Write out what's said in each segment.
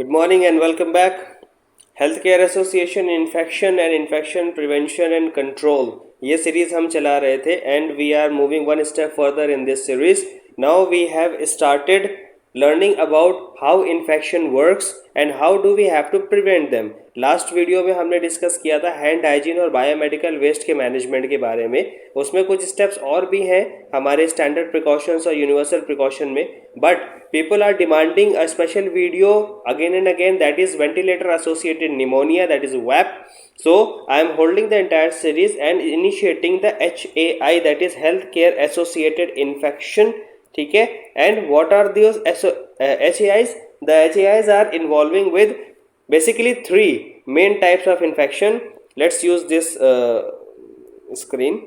Good morning and welcome back. Health care association infection and infection prevention and control, ये series हम चला रहे थे and we are moving one step further in this series. Now we have started learning about how infection works and how do we have to prevent them। Last video में हमने discuss किया था hand hygiene और biomedical waste के management के बारे में। उसमें कुछ स्टेप्स और भी हैं हमारे स्टैंडर्ड प्रिकॉशंस और यूनिवर्सल प्रिकॉशन में, but people are demanding a special video again and again, that is ventilator associated pneumonia, that is VAP. So I am holding the entire series and initiating the HAI, that is healthcare associated infection, ठीक है। And what are this HAIs? The HAIs are involving with basically three main types of infection. Let's use this screen,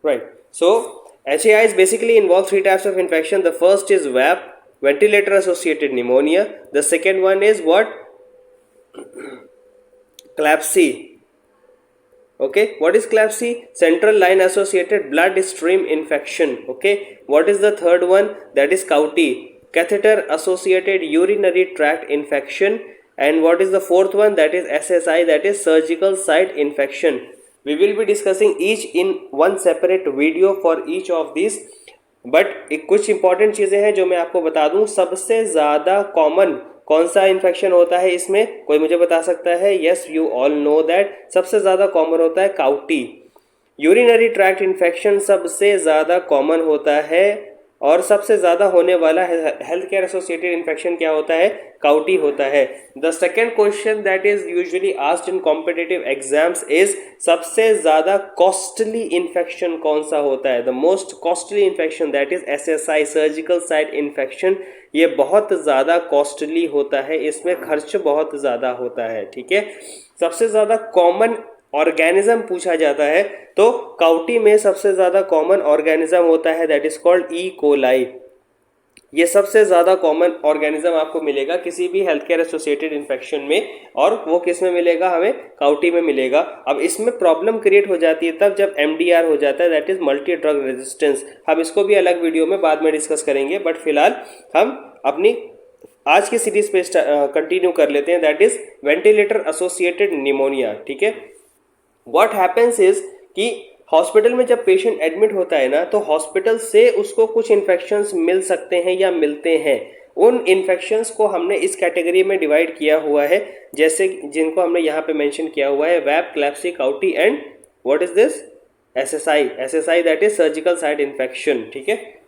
right? So HAIs basically involve three types of infection. The first is VAP, ventilator associated pneumonia. The second one is what? CLABSI. Okay, what is CLABSI? Central line associated bloodstream infection. Okay, what is the third one? That is CAUTI, catheter associated urinary tract infection. And what is the fourth one? That is SSI, that is surgical site infection. We will be discussing each in one separate video for each of these. But कुछ important चीज़ें हैं जो मैं आपको बता दूं। सबसे ज़्यादा कॉमन कौन सा इन्फेक्शन होता है इसमें, कोई मुझे बता सकता है? Yes, you all know that सबसे ज़्यादा कॉमन होता है काउटी। यूरिनरी ट्रैक्ट इन्फेक्शन सबसे ज़्यादा कॉमन होता है और सबसे ज़्यादा होने वाला हेल्थ केयर एसोसिएटेड इन्फेक्शन क्या होता है? काउटी होता है। The second question that is usually asked in competitive exams is सबसे ज़्यादा कॉस्टली इन्फेक्शन कौन सा होता है? The most costly infection that is SSI, surgical site infection. ये बहुत ज़्यादा कॉस्टली होता है, इसमें खर्च बहुत ज़्यादा होता है, ठीक है। सबसे ज़्यादा कॉमन ऑर्गेनिज्म पूछा जाता है तो काउटी में सबसे ज़्यादा कॉमन ऑर्गेनिज्म होता है that is called E coli. ये सबसे ज़्यादा कॉमन ऑर्गेनिज्म आपको मिलेगा किसी भी हेल्थ केयर एसोसिएटेड इन्फेक्शन में, और वो किस में मिलेगा? हमें काउटी में मिलेगा। अब इसमें प्रॉब्लम क्रिएट हो जाती है तब जब MDR हो जाता है, that is multi drug resistance. हम इसको भी अलग वीडियो में बाद में डिस्कस करेंगे, बट फिलहाल हम अपनी आज की सीरीज पे कंटिन्यू कर लेते हैं, that is ventilator associated pneumonia, ठीक है। व्हाट हैपेंस इज कि हॉस्पिटल में जब पेशेंट एडमिट होता है ना, तो हॉस्पिटल से उसको कुछ इन्फेक्शंस मिल सकते हैं या मिलते हैं। उन इन्फेक्शंस को हमने इस कैटेगरी में डिवाइड किया हुआ है, जैसे जिनको हमने यहाँ पे मेंशन किया हुआ है, VAP, CLABSI, CAUTI and what is this? SSI that is surgical site infection, ठीक है।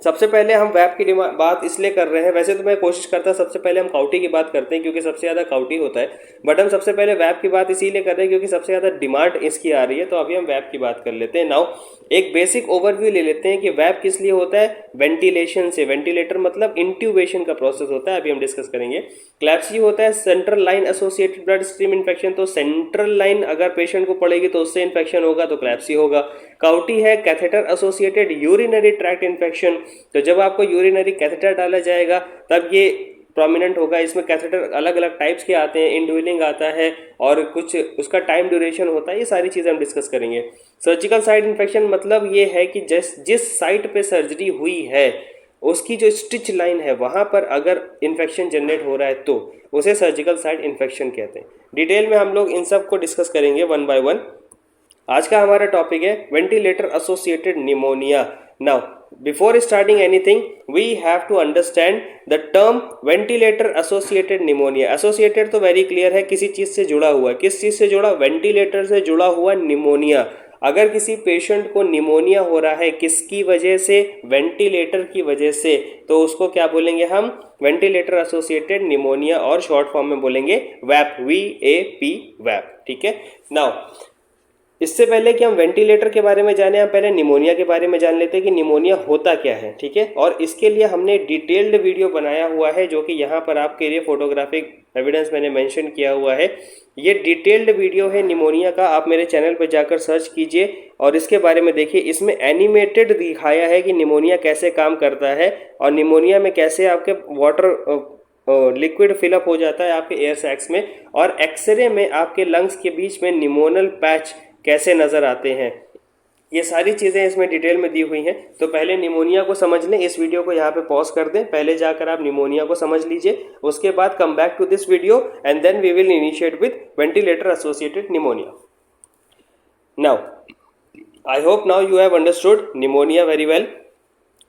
सबसे पहले हम वैप की बात इसलिए कर रहे हैं, वैसे तो मैं कोशिश करता सबसे पहले हम काउटी की बात करते हैं क्योंकि सबसे ज़्यादा काउटी होता है, बट हम सबसे पहले वैप की बात इसीलिए कर रहे हैं क्योंकि सबसे ज़्यादा डिमांड इसकी आ रही है, तो अभी हम वैप की बात कर लेते हैं। नाउ एक बेसिक ओवरव्यू ले लेते हैं कि वैप किस लिए होता है। वेंटिलेशन से, वेंटिलेटर मतलब इंट्यूबेशन का प्रोसेस होता है, अभी हम डिस्कस करेंगे। क्लैप्सी होता है central line associated blood stream infection, तो सेंट्रल लाइन अगर पेशेंट को पड़ेगी तो उससे इन्फेक्शन होगा, तो क्लैप्सी होगा। काउटी है catheter associated urinary tract infection, तो जब आपको यूरिनरी कैथेटर डाला जाएगा तब ये प्रोमिनेंट होगा। इसमें कैथेटर अलग अलग टाइप्स के आते हैं, इंडवेलिंग आता है और कुछ उसका टाइम ड्यूरेशन होता है, ये सारी चीज़ें हम डिस्कस करेंगे। सर्जिकल साइट इन्फेक्शन मतलब ये है कि जिस साइट पे सर्जरी हुई है उसकी जो स्टिच लाइन है वहाँ पर अगर इन्फेक्शन जनरेट हो रहा है तो उसे सर्जिकल साइट इन्फेक्शन कहते हैं। डिटेल में हम लोग इन सब को डिस्कस करेंगे वन बाय वन। आज का हमारा टॉपिक है ventilator associated pneumonia. Now before starting anything we have to understand the term ventilator associated pneumonia. Associated तो वेरी क्लियर है, किसी चीज़ से जुड़ा हुआ है। किस चीज़ से जुड़ा? वेंटिलेटर से जुड़ा हुआ निमोनिया। अगर किसी पेशेंट को निमोनिया हो रहा है किसकी वजह से? वेंटिलेटर की वजह से, तो उसको क्या बोलेंगे हम? वेंटिलेटर एसोसिएटेड निमोनिया, और शॉर्ट फॉर्म में बोलेंगे वैप, VAP, वैप, ठीक है। नाउ इससे पहले कि हम वेंटिलेटर के बारे में जाने, हम पहले निमोनिया के बारे में जान लेते हैं कि निमोनिया होता क्या है, ठीक है। और इसके लिए हमने डिटेल्ड वीडियो बनाया हुआ है जो कि यहाँ पर आपके लिए फोटोग्राफिक एविडेंस मैंने मेंशन किया हुआ है। ये डिटेल्ड वीडियो है निमोनिया का, आप मेरे चैनल पर जाकर सर्च कीजिए और इसके बारे में देखिए। इसमें एनिमेटेड दिखाया है कि निमोनिया कैसे काम करता है और निमोनिया में कैसे आपके वाटर लिक्विड फिलअप हो जाता है आपके एयर सैक्स में, और एक्सरे में आपके लंग्स के बीच में निमोनल पैच कैसे नज़र आते हैं। ये सारी चीज़ें इसमें डिटेल में दी हुई हैं। तो पहले निमोनिया को समझ लें, इस वीडियो को यहाँ पे पॉज कर दें, पहले जाकर आप निमोनिया को समझ लीजिए, उसके बाद come back to this video and then we will initiate with ventilator associated pneumonia. Now I hope now you have understood pneumonia very well.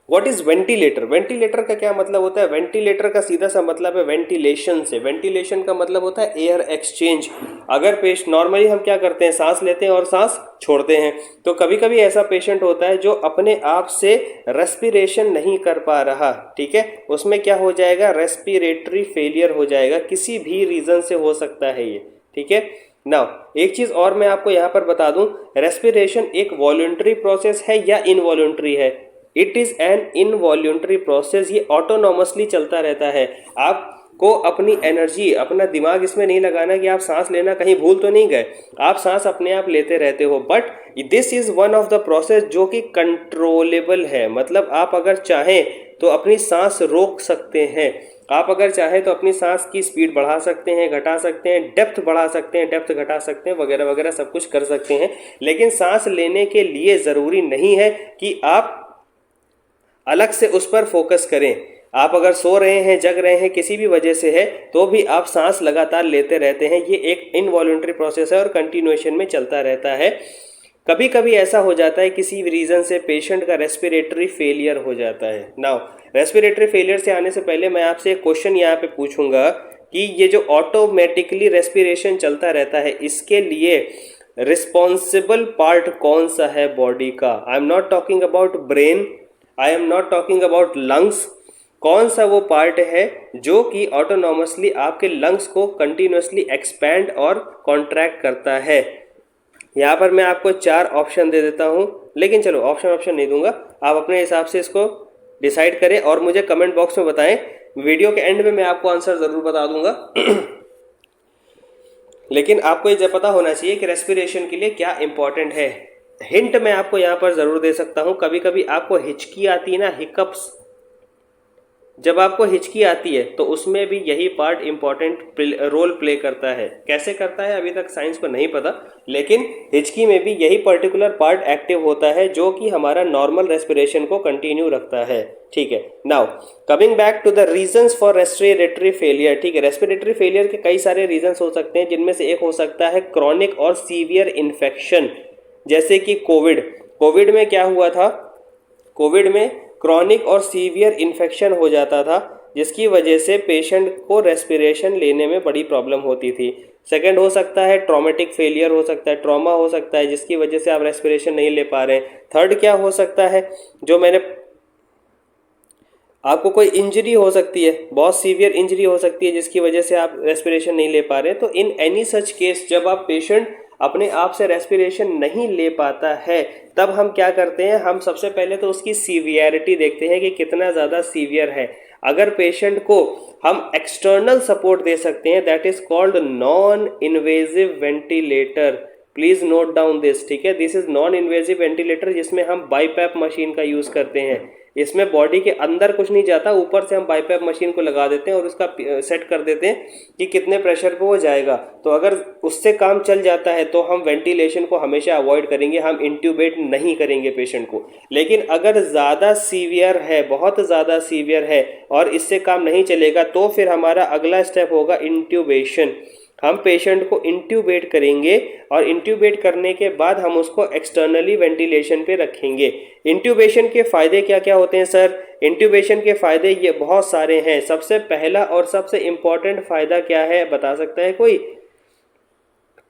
What is ventilator? Ventilator का क्या मतलब होता है? वेंटिलेटर का सीधा सा मतलब है वेंटिलेशन से। वेंटिलेशन का मतलब होता है एयर एक्सचेंज। अगर नॉर्मली हम क्या करते हैं, सांस लेते हैं और सांस छोड़ते हैं, तो कभी कभी ऐसा पेशेंट होता है जो अपने आप से रेस्पिरेशन नहीं कर पा रहा, ठीक है, उसमें क्या हो जाएगा, रेस्पिरेटरी फेलियर हो जाएगा, किसी भी रीजन से हो सकता है ये, ठीक है। नाउ एक चीज और मैं आपको यहाँ पर बता दूं, रेस्पिरेशन एक वॉलंटरी प्रोसेस है या इनवॉलंटरी है? It is an involuntary process. ये ऑटोनॉमसली चलता रहता है। आपको अपनी एनर्जी, अपना दिमाग इसमें नहीं लगाना कि आप सांस लेना कहीं भूल तो नहीं गए, आप सांस अपने आप लेते रहते हो। But this is one of the process जो कि कंट्रोलेबल है। मतलब आप अगर चाहें तो अपनी सांस रोक सकते हैं, आप अगर चाहें तो अपनी सांस की स्पीड बढ़ा सकते हैं, घटा सकते हैं, डेप्थ बढ़ा सकते हैं, डेप्थ घटा सकते हैं, वगैरह वगैरह सब कुछ कर सकते हैं। लेकिन सांस लेने के लिए ज़रूरी नहीं है कि आप अलग से उस पर फोकस करें। आप अगर सो रहे हैं, जग रहे हैं, किसी भी वजह से है, तो भी आप सांस लगातार लेते रहते हैं। ये एक इनवॉलंटरी प्रोसेस है और कंटिन्यूएशन में चलता रहता है। कभी कभी ऐसा हो जाता है किसी रीज़न से पेशेंट का रेस्पिरेटरी फेलियर हो जाता है। नाउ रेस्पिरेटरी फेलियर से आने से पहले मैं आपसे एक क्वेश्चन यहाँ पे पूछूंगा कि ये जो ऑटोमेटिकली रेस्पिरेशन चलता रहता है, इसके लिए रिस्पॉन्सिबल पार्ट कौन सा है बॉडी का? I am not talking about brain, I am not talking about lungs. कौन सा वो पार्ट है जो कि ऑटोनॉमसली आपके लंग्स को कंटिन्यूसली एक्सपैंड और कॉन्ट्रैक्ट करता है? यहाँ पर मैं आपको 4 ऑप्शन दे देता हूँ, लेकिन चलो ऑप्शन नहीं दूंगा, आप अपने हिसाब से इसको डिसाइड करें और मुझे कमेंट बॉक्स में बताएं। वीडियो के एंड में मैं आपको आंसर ज़रूर बता दूंगा लेकिन आपको ये पता होना चाहिए कि रेस्पिरेशन के लिए क्या इंपॉर्टेंट है। हिंट मैं आपको यहाँ पर ज़रूर दे सकता हूँ। कभी कभी आपको हिचकी आती है ना, हिकअप्स, जब आपको हिचकी आती है तो उसमें भी यही पार्ट इंपॉर्टेंट रोल प्ले करता है। कैसे करता है अभी तक साइंस को नहीं पता, लेकिन हिचकी में भी यही पर्टिकुलर पार्ट एक्टिव होता है जो कि हमारा नॉर्मल रेस्पिरेशन को कंटिन्यू रखता है, ठीक है। Now coming back to the reasons for respiratory failure, ठीक है। रेस्पिरेटरी फेलियर के कई सारे रीजंस हो सकते हैं, जिनमें से एक हो सकता है क्रॉनिक और सीवियर इन्फेक्शन, जैसे कि कोविड में क्या हुआ था, कोविड में क्रॉनिक और सीवियर इन्फेक्शन हो जाता था, जिसकी वजह से पेशेंट को रेस्पिरेशन लेने में बड़ी प्रॉब्लम होती थी। सेकंड हो सकता है ट्रॉमेटिक फेलियर हो सकता है, ट्रॉमा हो सकता है जिसकी वजह से आप रेस्पिरेशन नहीं ले पा रहे हैं। थर्ड क्या हो सकता है, जो मैंने आपको कोई इंजरी हो सकती है, बहुत सीवियर इंजरी हो सकती है जिसकी वजह से आप रेस्पिरेशन नहीं ले पा रहे हैं। तो इन एनी सच केस जब आप पेशेंट अपने आप से रेस्पिरेशन नहीं ले पाता है, तब हम क्या करते हैं, हम सबसे पहले तो उसकी सीवियरिटी देखते हैं कि कितना ज़्यादा सीवियर है। अगर पेशेंट को हम एक्सटर्नल सपोर्ट दे सकते हैं, that is called non invasive ventilator. Please note down this, ठीक है। This is non invasive ventilator, जिसमें हम बाईपैप मशीन का यूज़ करते हैं। इसमें बॉडी के अंदर कुछ नहीं जाता, ऊपर से हम बाईपैप मशीन को लगा देते हैं और उसका सेट कर देते हैं कि कितने प्रेशर पे वो जाएगा। तो अगर उससे काम चल जाता है तो हम वेंटिलेशन को हमेशा अवॉइड करेंगे, हम इंट्यूबेट नहीं करेंगे पेशेंट को। लेकिन अगर ज़्यादा सीवियर है, बहुत ज़्यादा सीवियर है और इससे काम नहीं चलेगा, तो फिर हमारा अगला स्टेप होगा इंट्यूबेशन। हम पेशेंट को इंट्यूबेट करेंगे और इंट्यूबेट करने के बाद हम उसको एक्सटर्नली वेंटिलेशन पे रखेंगे। इंट्यूबेशन के फ़ायदे क्या क्या होते हैं सर? इंट्यूबेशन के फ़ायदे ये बहुत सारे हैं। सबसे पहला और सबसे इम्पॉर्टेंट फ़ायदा क्या है, बता सकता है कोई?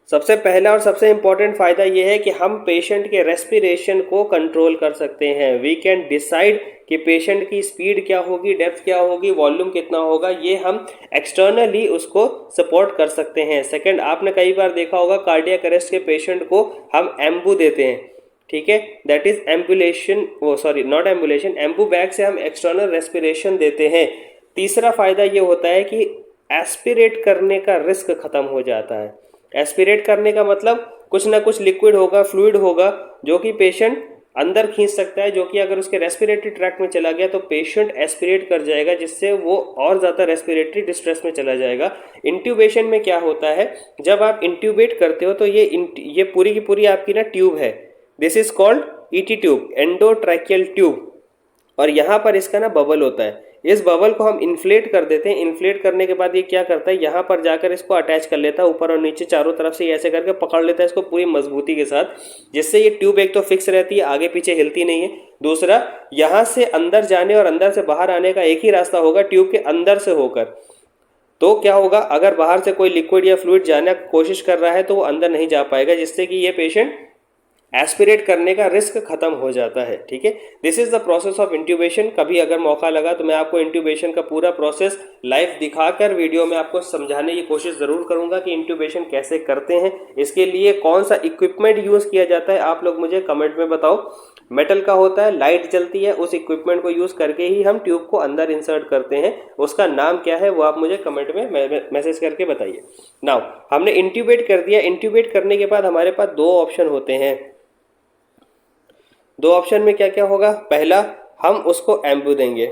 सबसे पहला और सबसे इम्पॉर्टेंट फ़ायदा ये है कि हम पेशेंट के रेस्पिरेशन को कंट्रोल कर सकते हैं। वी कैन डिसाइड कि पेशेंट की स्पीड क्या होगी, डेप्थ क्या होगी, वॉल्यूम कितना होगा, ये हम एक्सटर्नली उसको सपोर्ट कर सकते हैं। सेकंड, आपने कई बार देखा होगा कार्डियक अरेस्ट के पेशेंट को हम एम्बू देते हैं, ठीक है, दैट इज एम्बुलेशन, वो sorry not ambulation, Anbu bag से हम एक्सटर्नल रेस्पिरेशन देते हैं। तीसरा फ़ायदा ये होता है कि एस्पिरेट करने का रिस्क ख़त्म हो जाता है। एस्पिरेट करने का मतलब कुछ ना कुछ लिक्विड होगा, फ्लूइड होगा, जो कि पेशेंट अंदर खींच सकता है, जो कि अगर उसके रेस्पिरेटरी ट्रैक्ट में चला गया तो पेशेंट एस्पिरेट कर जाएगा, जिससे वो और ज़्यादा रेस्पिरेटरी डिस्ट्रेस में चला जाएगा। इंट्यूबेशन में क्या होता है, जब आप इंट्यूबेट करते हो तो ये पूरी की पूरी आपकी ना ट्यूब है, this is called ET tube, endotracheal tube, और यहाँ पर इसका ना बबल होता है। इस बबल को हम इन्फ्लेट कर देते हैं। इन्फ्लेट करने के बाद ये क्या करता है, यहाँ पर जाकर इसको अटैच कर लेता है, ऊपर और नीचे चारों तरफ से ऐसे करके पकड़ लेता है इसको पूरी मजबूती के साथ, जिससे ये ट्यूब एक तो फिक्स रहती है, आगे पीछे हिलती नहीं है। दूसरा, यहाँ से अंदर जाने और अंदर से बाहर आने का एक ही रास्ता होगा, ट्यूब के अंदर से होकर। तो क्या होगा, अगर बाहर से कोई लिक्विड या फ्लूइड जाने की कोशिश कर रहा है तो वो अंदर नहीं जा पाएगा, जिससे कि ये पेशेंट एस्पिरेट करने का रिस्क खत्म हो जाता है। ठीक है, this is the process of intubation. कभी अगर मौका लगा तो मैं आपको इंट्यूबेशन का पूरा प्रोसेस लाइव दिखाकर वीडियो में आपको समझाने की कोशिश जरूर करूंगा कि इंट्यूबेशन कैसे करते हैं। इसके लिए कौन सा इक्विपमेंट यूज किया जाता है आप लोग मुझे कमेंट में बताओ। मेटल का होता है, लाइट जलती है, उस इक्विपमेंट को यूज करके ही हम ट्यूब को अंदर इंसर्ट करते हैं। उसका नाम क्या है वो आप मुझे कमेंट में मैसेज करके बताइए। नाउ हमने इंट्यूबेट कर दिया। इंट्यूबेट करने के बाद हमारे पास दो ऑप्शन होते हैं। दो ऑप्शन में क्या क्या होगा, पहला, हम उसको एम्बू देंगे।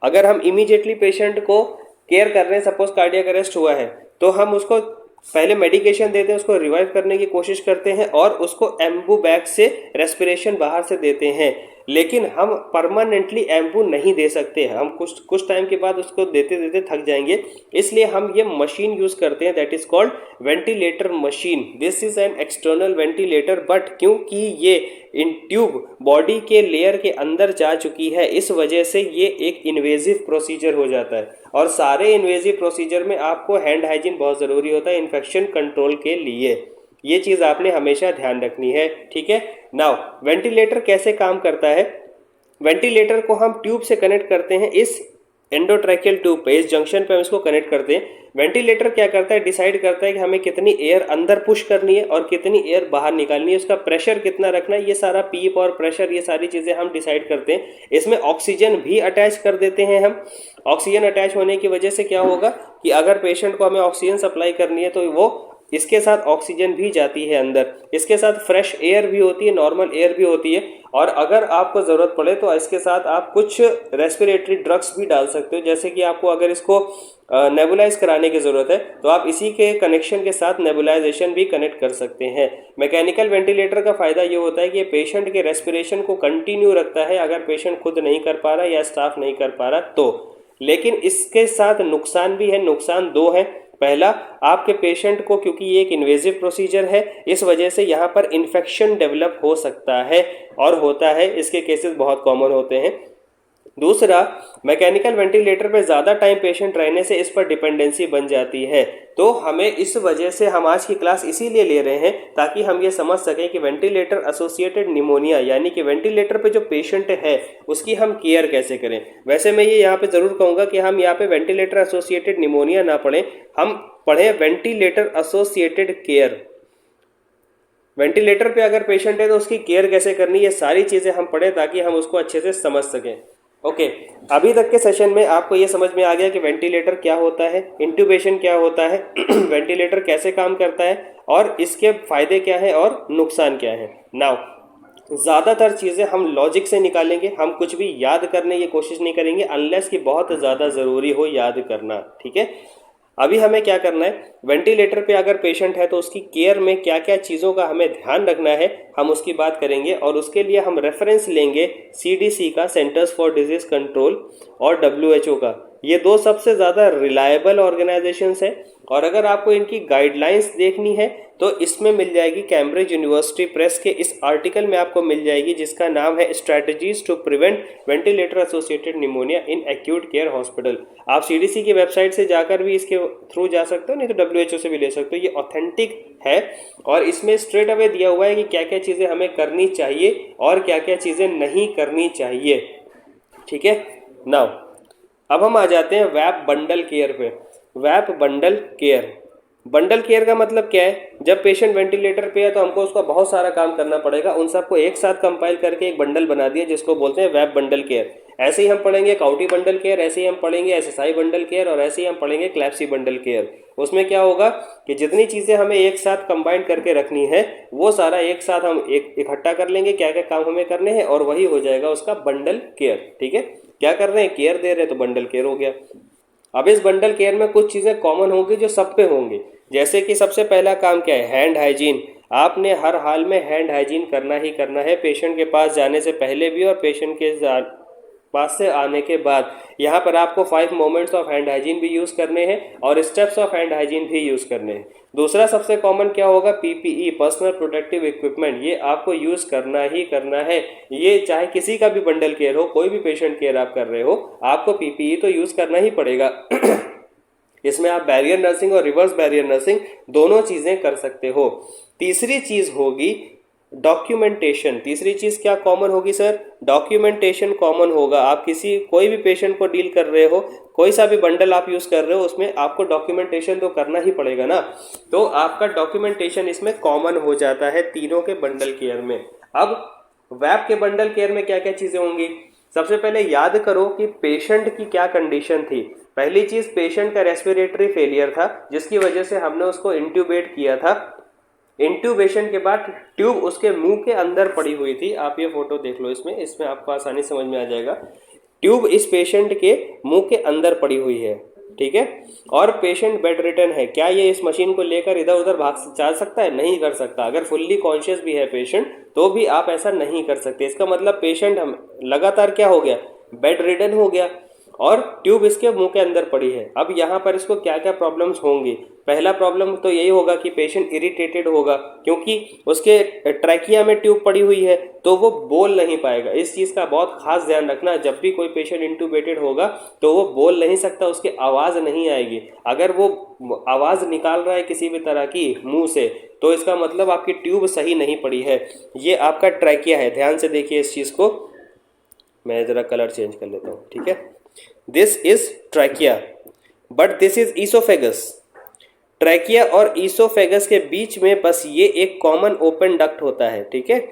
अगर हम इमीडिएटली पेशेंट को केयर कर रहे हैं, सपोज कार्डियक अरेस्ट हुआ है, तो हम उसको पहले मेडिकेशन देते हैं, उसको रिवाइव करने की कोशिश करते हैं और उसको एम्बू बैग से रेस्पिरेशन बाहर से देते हैं। लेकिन हम परमानेंटली एम्बू नहीं दे सकते, हम कुछ टाइम के बाद उसको देते देते थक जाएंगे, इसलिए हम ये मशीन यूज करते हैं, that is called ventilator machine. This is an external ventilator, but क्योंकि ये इन ट्यूब बॉडी के लेयर के अंदर जा चुकी है, इस वजह से ये एक इन्वेजिव प्रोसीजर हो जाता है। और सारे इन्वेजिव प्रोसीजर में आपको हैंड हाइजीन बहुत ज़रूरी होता है इन्फेक्शन कंट्रोल के लिए। ये चीज़ आपने हमेशा ध्यान रखनी है। ठीक है, नाउ वेंटिलेटर कैसे काम करता है। वेंटिलेटर को हम ट्यूब से कनेक्ट करते हैं, इस एंडोट्रैकियल ट्यूब पे, इस जंक्शन पे हम इसको कनेक्ट करते हैं। वेंटिलेटर क्या करता है, डिसाइड करता है कि हमें कितनी एयर अंदर पुश करनी है और कितनी एयर बाहर निकालनी है, उसका प्रेशर कितना रखना है, ये सारा पीप और प्रेशर, ये सारी चीज़ें हम डिसाइड करते हैं। इसमें ऑक्सीजन भी अटैच कर देते हैं हम। ऑक्सीजन अटैच होने की वजह से क्या होगा कि अगर पेशेंट को हमें ऑक्सीजन सप्लाई करनी है तो वो इसके साथ ऑक्सीजन भी जाती है अंदर, इसके साथ फ्रेश एयर भी होती है, नॉर्मल एयर भी होती है, और अगर आपको ज़रूरत पड़े तो इसके साथ आप कुछ रेस्पिरेटरी ड्रग्स भी डाल सकते हो। जैसे कि आपको अगर इसको नेबुलाइज कराने की ज़रूरत है तो आप इसी के कनेक्शन के साथ नेबुलाइजेशन भी कनेक्ट कर सकते हैं। मैकेनिकल वेंटिलेटर का फ़ायदा ये होता है कि ये पेशेंट के रेस्पिरेशन को कंटिन्यू रखता है, अगर पेशेंट खुद नहीं कर पा रहा या स्टाफ नहीं कर पा रहा तो। लेकिन इसके साथ नुकसान भी है। नुकसान दो है। पहला, आपके पेशेंट को, क्योंकि ये एक इन्वेजिव प्रोसीजर है, इस वजह से यहाँ पर इन्फेक्शन डेवलप हो सकता है और होता है, इसके केसेस बहुत कॉमन होते हैं। दूसरा, मैकेनिकल वेंटिलेटर पे ज़्यादा टाइम पेशेंट रहने से इस पर डिपेंडेंसी बन जाती है। तो हमें इस वजह से हम आज की क्लास इसीलिए ले रहे हैं ताकि हम ये समझ सकें कि वेंटिलेटर एसोसिएटेड निमोनिया, यानी कि वेंटिलेटर पे जो पेशेंट है उसकी हम केयर कैसे करें। वैसे मैं ये यहाँ पे ज़रूर कहूँगा कि हम यहाँ पे वेंटिलेटर एसोसिएटेड निमोनिया ना पढ़ें, हम पढ़ें वेंटिलेटर एसोसिएटेड केयर। वेंटिलेटर पे अगर पेशेंट है तो उसकी केयर कैसे करनी, ये सारी चीज़ें हम पढ़ें ताकि हम उसको अच्छे से समझ सकें। ओके, अभी तक के सेशन में आपको ये समझ में आ गया कि वेंटिलेटर क्या होता है, इंट्यूबेशन क्या होता है, वेंटिलेटर कैसे काम करता है और इसके फायदे क्या हैं और नुकसान क्या है। नाउ ज़्यादातर चीज़ें हम लॉजिक से निकालेंगे, हम कुछ भी याद करने की कोशिश नहीं करेंगे अनलेस कि बहुत ज़्यादा ज़रूरी हो याद करना। ठीक है, अभी हमें क्या करना है, वेंटिलेटर पे अगर पेशेंट है तो उसकी केयर में क्या क्या चीज़ों का हमें ध्यान रखना है, हम उसकी बात करेंगे। और उसके लिए हम रेफरेंस लेंगे CDC का, सेंटर्स फॉर डिजीज़ कंट्रोल, और WHO का। ये दो सबसे ज़्यादा रिलायबल ऑर्गेनाइजेशंस हैं। और अगर आपको इनकी गाइडलाइंस देखनी है तो इसमें मिल जाएगी, कैम्ब्रिज यूनिवर्सिटी प्रेस के इस आर्टिकल में आपको मिल जाएगी, जिसका नाम है strategies to prevent ventilator associated pneumonia in acute care hospital. आप CDC की वेबसाइट से जाकर भी इसके थ्रू जा सकते हो, नहीं तो WHO से भी ले सकते हो। ये ऑथेंटिक है और इसमें स्ट्रेट अवे दिया हुआ है कि क्या क्या चीज़ें हमें करनी चाहिए और क्या क्या चीज़ें नहीं करनी चाहिए। ठीक है, नाउ अब हम आ जाते हैं वैप बंडल केयर पे। वैप बंडल केयर, बंडल केयर का मतलब क्या है, जब पेशेंट वेंटिलेटर पे है तो हमको उसका बहुत सारा काम करना पड़ेगा, उन सबको एक साथ कंपाइल करके एक बंडल बना दिया जिसको बोलते हैं वैप बंडल केयर। ऐसे ही हम पढ़ेंगे काउटी बंडल केयर, ऐसे ही हम पढ़ेंगे SSI बंडल केयर, और ऐसे ही हम पढ़ेंगे क्लैप्सी बंडल केयर। उसमें क्या होगा कि जितनी चीज़ें हमें एक साथ कंबाइन करके रखनी है वो सारा एक साथ हम इकट्ठा कर लेंगे, क्या क्या काम हमें करने हैं, और वही हो जाएगा उसका बंडल केयर। ठीक है, क्या कर रहे हैं, केयर दे रहे हैं तो बंडल केयर हो गया। अब इस बंडल केयर में कुछ चीज़ें कॉमन होंगी जो सब पे होंगी, जैसे कि सबसे पहला काम क्या है, हैंड हाइजीन। आपने हर हाल में हैंड हाइजीन करना ही करना है, पेशेंट के पास जाने से पहले भी और पेशेंट के पास से आने के बाद। यहाँ पर आपको 5 मोमेंट्स ऑफ हैंड हाइजीन भी यूज़ करने हैं और स्टेप्स ऑफ हैंड हाइजीन भी यूज़ करने हैं। दूसरा सबसे कॉमन क्या होगा, पीपीई, पर्सनल प्रोटेक्टिव इक्विपमेंट, ये आपको यूज़ करना ही करना है। ये चाहे किसी का भी बंडल केयर हो, कोई भी पेशेंट केयर आप कर रहे हो, आपको पीपीई तो यूज़ करना ही पड़ेगा। इसमें आप बैरियर नर्सिंग और रिवर्स बैरियर नर्सिंग दोनों चीज़ें कर सकते हो। तीसरी चीज़ होगी डॉक्यूमेंटेशन। तीसरी चीज़ क्या कॉमन होगी सर, डॉक्यूमेंटेशन कॉमन होगा। आप कोई भी पेशेंट को डील कर रहे हो, कोई सा भी बंडल आप यूज़ कर रहे हो, उसमें आपको डॉक्यूमेंटेशन तो करना ही पड़ेगा ना। तो आपका डॉक्यूमेंटेशन इसमें कॉमन हो जाता है तीनों के बंडल केयर में। अब वैप के बंडल केयर में क्या क्या चीज़ें होंगी, सबसे पहले याद करो कि पेशेंट की क्या कंडीशन थी। पहली चीज़, पेशेंट का रेस्पिरेटरी फेलियर था जिसकी वजह से हमने उसको इंट्यूबेट किया था। इंट्यूबेशन के बाद ट्यूब उसके मुंह के अंदर पड़ी हुई थी। आप ये फोटो देख लो, इसमें आपको आसानी समझ में आ जाएगा। ट्यूब इस पेशेंट के मुंह के अंदर पड़ी हुई है, ठीक है। और पेशेंट बेड रिटर्न है। क्या ये इस मशीन को लेकर इधर उधर चल सकता है? नहीं कर सकता। अगर फुल्ली कॉन्शियस भी है पेशेंट तो भी आप ऐसा नहीं कर सकते। इसका मतलब पेशेंट हम लगातार क्या हो गया, बेड रिटर्न हो गया और ट्यूब इसके मुंह के अंदर पड़ी है। अब यहाँ पर इसको क्या क्या प्रॉब्लम्स होंगी। पहला प्रॉब्लम तो यही होगा कि पेशेंट इरिटेटेड होगा, क्योंकि उसके ट्रैकिया में ट्यूब पड़ी हुई है तो वो बोल नहीं पाएगा। इस चीज़ का बहुत खास ध्यान रखना, जब भी कोई पेशेंट इंट्यूबेटेड होगा तो वो बोल नहीं सकता, उसकी आवाज़ नहीं आएगी। अगर वो आवाज़ निकाल रहा है किसी भी तरह की मुंह से तो इसका मतलब आपकी ट्यूब सही नहीं पड़ी है। ये आपका ट्रैकिया है, ध्यान से देखिए इस चीज़ को। मैं ज़रा कलर चेंज कर लेता हूँ, ठीक है। This is trachea but this is oesophagus. Trachea और ईसोफेगस के बीच में बस ये एक कॉमन ओपन डक्ट होता है, ठीक है।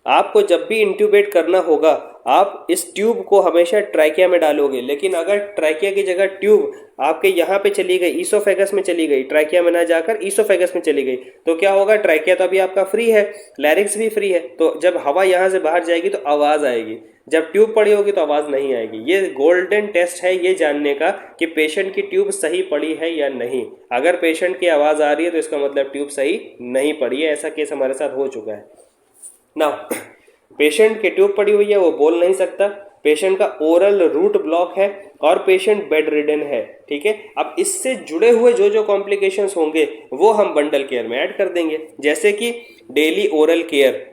आपको जब भी इंट्यूबेट करना होगा आप इस ट्यूब को हमेशा ट्रैकिया में डालोगे, लेकिन अगर ट्रैकिया की जगह ट्यूब आपके यहाँ पे चली गई, ईसोफेगस में चली गई, ट्रैकिया में ना जाकर ईसोफेगस में चली गई, तो क्या होगा, ट्रैकिया तो अभी आपका फ्री है, लैरिंक्स भी फ्री है, तो जब हवा यहाँ से बाहर जाएगी तो आवाज़ आएगी। जब ट्यूब पड़ी होगी तो आवाज़ नहीं आएगी। ये गोल्डन टेस्ट है ये जानने का कि पेशेंट की ट्यूब सही पड़ी है या नहीं। अगर पेशेंट की आवाज़ आ रही है तो इसका मतलब ट्यूब सही नहीं पड़ी है। ऐसा केस हमारे साथ हो चुका है ना। पेशेंट की ट्यूब पड़ी हुई है, वो बोल नहीं सकता, पेशेंट का ओरल रूट ब्लॉक है और पेशेंट बेड रिडन है, ठीक है। अब इससे जुड़े हुए जो जो कॉम्प्लिकेशंस होंगे वो हम बंडल केयर में ऐड कर देंगे। जैसे कि डेली ओरल केयर,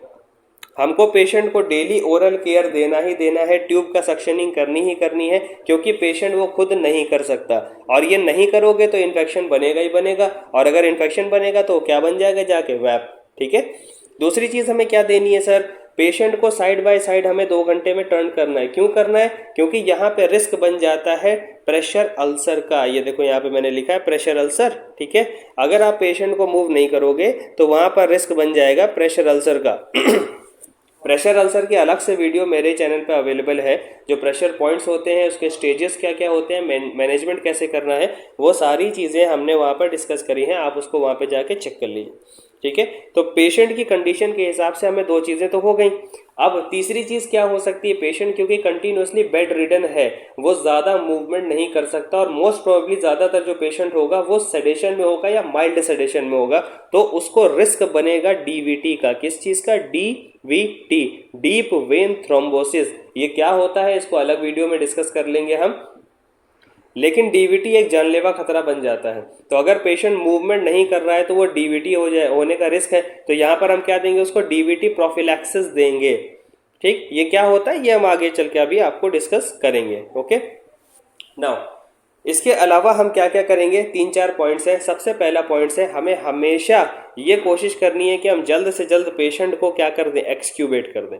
हमको पेशेंट को डेली ओरल केयर देना ही देना है, ट्यूब का सक्शनिंग करनी ही करनी है, क्योंकि पेशेंट वो खुद नहीं कर सकता। और ये नहीं करोगे तो इन्फेक्शन बनेगा ही बनेगा, और अगर इन्फेक्शन बनेगा तो क्या बन जाएगा जाके, वैप, ठीक है। दूसरी चीज़ हमें क्या देनी है सर, पेशेंट को साइड बाय साइड हमें 2 घंटे में टर्न करना है। क्यों करना है, क्योंकि यहाँ पे रिस्क बन जाता है प्रेशर अल्सर का। ये देखो यहाँ पे मैंने लिखा है प्रेशर अल्सर, ठीक है। अगर आप पेशेंट को मूव नहीं करोगे तो वहाँ पर रिस्क बन जाएगा प्रेशर अल्सर का। प्रेशर अल्सर की अलग से वीडियो मेरे चैनल पे अवेलेबल है, जो प्रेशर पॉइंट्स होते हैं, उसके स्टेजेस क्या क्या होते हैं, मैनेजमेंट कैसे करना है, वो सारी चीज़ें हमने वहाँ पर डिस्कस करी हैं। आप उसको वहाँ पे जाके चेक कर लीजिए, ठीक है। तो पेशेंट की कंडीशन के हिसाब से हमें 2 चीज़ें तो हो गई। अब तीसरी चीज़ क्या हो सकती है, पेशेंट क्योंकि कंटिन्यूसली बेड रिडन है, वो ज़्यादा मूवमेंट नहीं कर सकता, और मोस्ट प्रोबेबली ज़्यादातर जो पेशेंट होगा वो सेडेशन में होगा या माइल्ड सेडेशन में होगा, तो उसको रिस्क बनेगा डीवीटी का। किस चीज़ का, डीवीटी, डीप वेन थ्रोम्बोसिस। ये क्या होता है इसको अलग वीडियो में डिस्कस कर लेंगे हम, लेकिन डीवीटी एक जानलेवा खतरा बन जाता है। तो अगर पेशेंट मूवमेंट नहीं कर रहा है तो वो डीवीटी होने का रिस्क है। तो यहाँ पर हम क्या देंगे उसको, डीवीटी प्रोफिलैक्सिस देंगे, ठीक। ये क्या होता है ये हम आगे चल के अभी आपको डिस्कस करेंगे, ओके। नाउ इसके अलावा हम क्या क्या करेंगे, 3-4 पॉइंट्स हैं। सबसे पहला पॉइंट्स है, हमें हमेशा ये कोशिश करनी है कि हम जल्द से जल्द पेशेंट को क्या कर दें, एक्सक्यूबेट कर दें।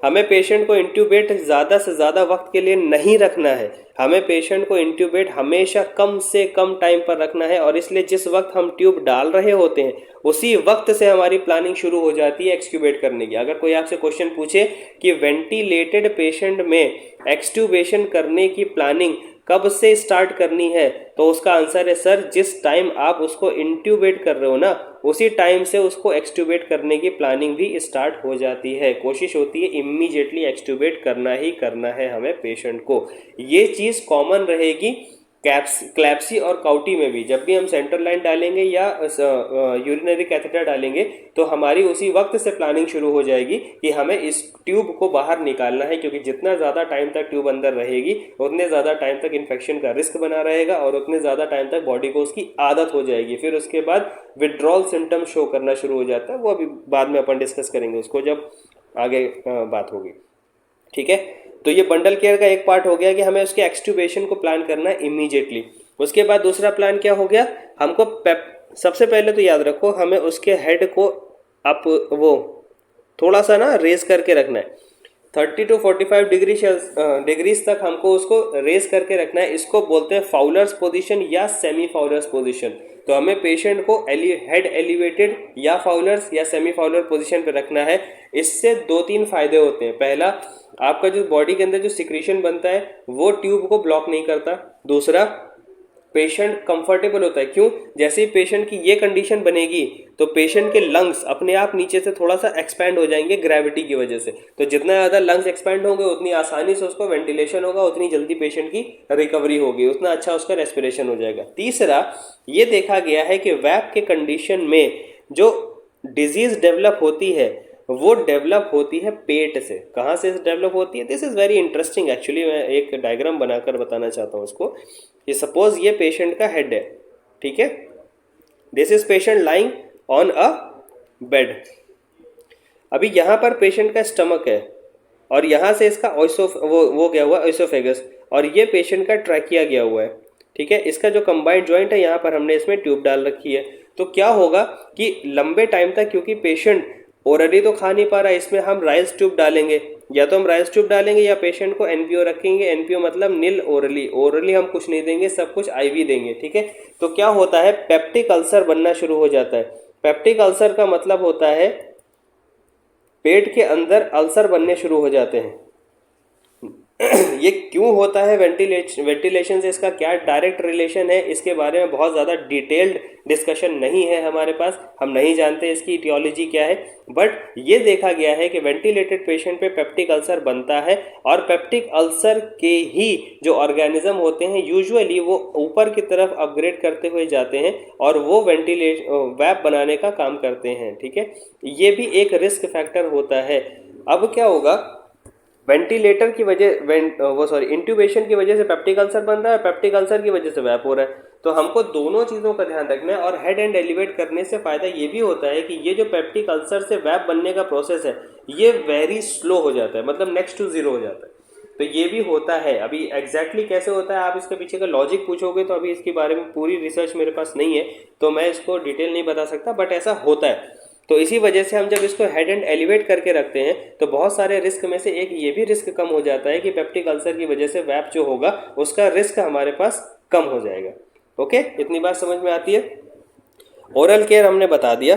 हमें पेशेंट को इंट्यूबेट ज़्यादा से ज़्यादा वक्त के लिए नहीं रखना है। हमें पेशेंट को इंट्यूबेट हमेशा कम से कम टाइम पर रखना है, और इसलिए जिस वक्त हम ट्यूब डाल रहे होते हैं उसी वक्त से हमारी प्लानिंग शुरू हो जाती है एक्सक्यूबेट करने की। अगर कोई आपसे क्वेश्चन पूछे कि वेंटिलेटेड पेशेंट में एक्सट्यूबेशन करने की प्लानिंग कब से स्टार्ट करनी है, तो उसका आंसर है सर, जिस टाइम आप उसको इंट्यूबेट कर रहे हो ना, उसी टाइम से उसको एक्सट्यूबेट करने की प्लानिंग भी स्टार्ट हो जाती है। कोशिश होती है इमीडिएटली एक्सट्यूबेट करना ही करना है हमें पेशेंट को। ये चीज़ कॉमन रहेगी क्लैप्सी और काउटी में भी जब भी हम सेंट्रल लाइन डालेंगे या यूरिनरी कैथेटर डालेंगे तो हमारी उसी वक्त से प्लानिंग शुरू हो जाएगी कि हमें इस ट्यूब को बाहर निकालना है, क्योंकि जितना ज़्यादा टाइम तक ट्यूब अंदर रहेगी उतने ज़्यादा टाइम तक इन्फेक्शन का रिस्क बना रहेगा और उतने ज़्यादा टाइम तक बॉडी को उसकी आदत हो जाएगी। फिर उसके बाद विड्रॉल सिम्टम शो करना शुरू हो जाता है, वो अभी बाद में अपन डिस्कस करेंगे उसको जब आगे बात होगी। ठीक है, तो ये बंडल केयर का एक पार्ट हो गया कि हमें उसके एक्सट्यूबेशन को प्लान करना है इमीडिएटली। उसके बाद दूसरा प्लान क्या हो गया, हमको सबसे पहले तो याद रखो हमें उसके हेड को अप वो थोड़ा सा ना रेस करके रखना है, 30 to 45 डिग्रीज तक हमको उसको रेस करके रखना है। इसको बोलते हैं फाउलर्स पोजीशन या सेमी फाउलर्स पोजीशन। तो हमें पेशेंट को हेड एलिवेटेड या फाउलर्स या सेमी फाउलर पोजीशन पे रखना है। इससे 2-3 फायदे होते हैं। पहला, आपका जो बॉडी के अंदर जो सिक्रीशन बनता है वो ट्यूब को ब्लॉक नहीं करता। दूसरा, पेशेंट कंफर्टेबल होता है। क्यों? जैसे ही पेशेंट की ये कंडीशन बनेगी तो पेशेंट के लंग्स अपने आप नीचे से थोड़ा सा एक्सपैंड हो जाएंगे ग्रेविटी की वजह से। तो जितना ज़्यादा लंग्स एक्सपैंड होंगे उतनी आसानी से उसको वेंटिलेशन होगा, उतनी जल्दी पेशेंट की रिकवरी होगी, उतना अच्छा उसका रेस्पिरेशन हो जाएगा। तीसरा, ये देखा गया है कि वैप के कंडीशन में जो डिजीज डेवलप होती है वो डेवलप होती है पेट से। कहाँ से डेवलप होती है? This is very interesting actually. मैं एक डायग्राम बनाकर बताना चाहता हूँ उसको। ये सपोज ये पेशेंट का हेड है, ठीक है, this is patient lying on a bed. अभी यहाँ पर पेशेंट का स्टमक है और यहाँ से इसका वो गया हुआ ओइसोफेगस और ये पेशेंट का ट्रैकिया गया हुआ है। ठीक है, इसका जो कंबाइंड जॉइंट है यहाँ पर हमने इसमें ट्यूब डाल रखी है। तो क्या होगा कि लंबे टाइम तक, क्योंकि पेशेंट ओरली तो खा नहीं पा रहा, इसमें हम राइस ट्यूब डालेंगे, या तो हम राइस ट्यूब डालेंगे या पेशेंट को एनपीओ रखेंगे। एनपीओ मतलब नील ओरली हम कुछ नहीं देंगे, सब कुछ आईवी देंगे। ठीक है, तो क्या होता है, पेप्टिक अल्सर बनना शुरू हो जाता है। पेप्टिक अल्सर का मतलब होता है पेट के अंदर अल्सर बनने शुरू हो जाते हैं। ये क्यों होता है? वेंटिलेशन से इसका क्या डायरेक्ट रिलेशन है, इसके बारे में बहुत ज़्यादा डिटेल्ड डिस्कशन नहीं है हमारे पास, हम नहीं जानते इसकी इटियोलॉजी क्या है। बट ये देखा गया है कि वेंटिलेटेड पेशेंट पे पेप्टिक अल्सर बनता है और पेप्टिक अल्सर के ही जो ऑर्गेनिज्म होते हैं यूजुअली वो ऊपर की तरफ अपग्रेड करते हुए जाते हैं और वो वैप बनाने का काम करते हैं। ठीक है, ये भी एक रिस्क फैक्टर होता है। अब क्या होगा, वेंटिलेटर की वजह इंट्यूबेशन की वजह से पेप्टिक अल्सर बन रहा है, पेप्टिक अल्सर की वजह से वैप हो रहा है। तो हमको दोनों चीज़ों का ध्यान रखना है। और हेड एंड एलिवेट करने से फ़ायदा ये भी होता है कि ये जो पेप्टिक अल्सर से वैप बनने का प्रोसेस है ये वेरी स्लो हो जाता है, मतलब नेक्स्ट टू जीरो हो जाता है। तो ये भी होता है। अभी एग्जैक्टली कैसे होता है, आप इसके पीछे का लॉजिक पूछोगे तो अभी इसके बारे में पूरी रिसर्च मेरे पास नहीं है, तो मैं इसको डिटेल नहीं बता सकता, बट ऐसा होता है। तो इसी वजह से हम जब इसको हेड एंड एलिवेट करके रखते हैं तो बहुत सारे रिस्क में से एक ये भी रिस्क कम हो जाता है कि पेप्टिक अल्सर की वजह से वैप जो होगा उसका रिस्क हमारे पास कम हो जाएगा। ओके, इतनी बात समझ में आती है। ओरल केयर हमने बता दिया।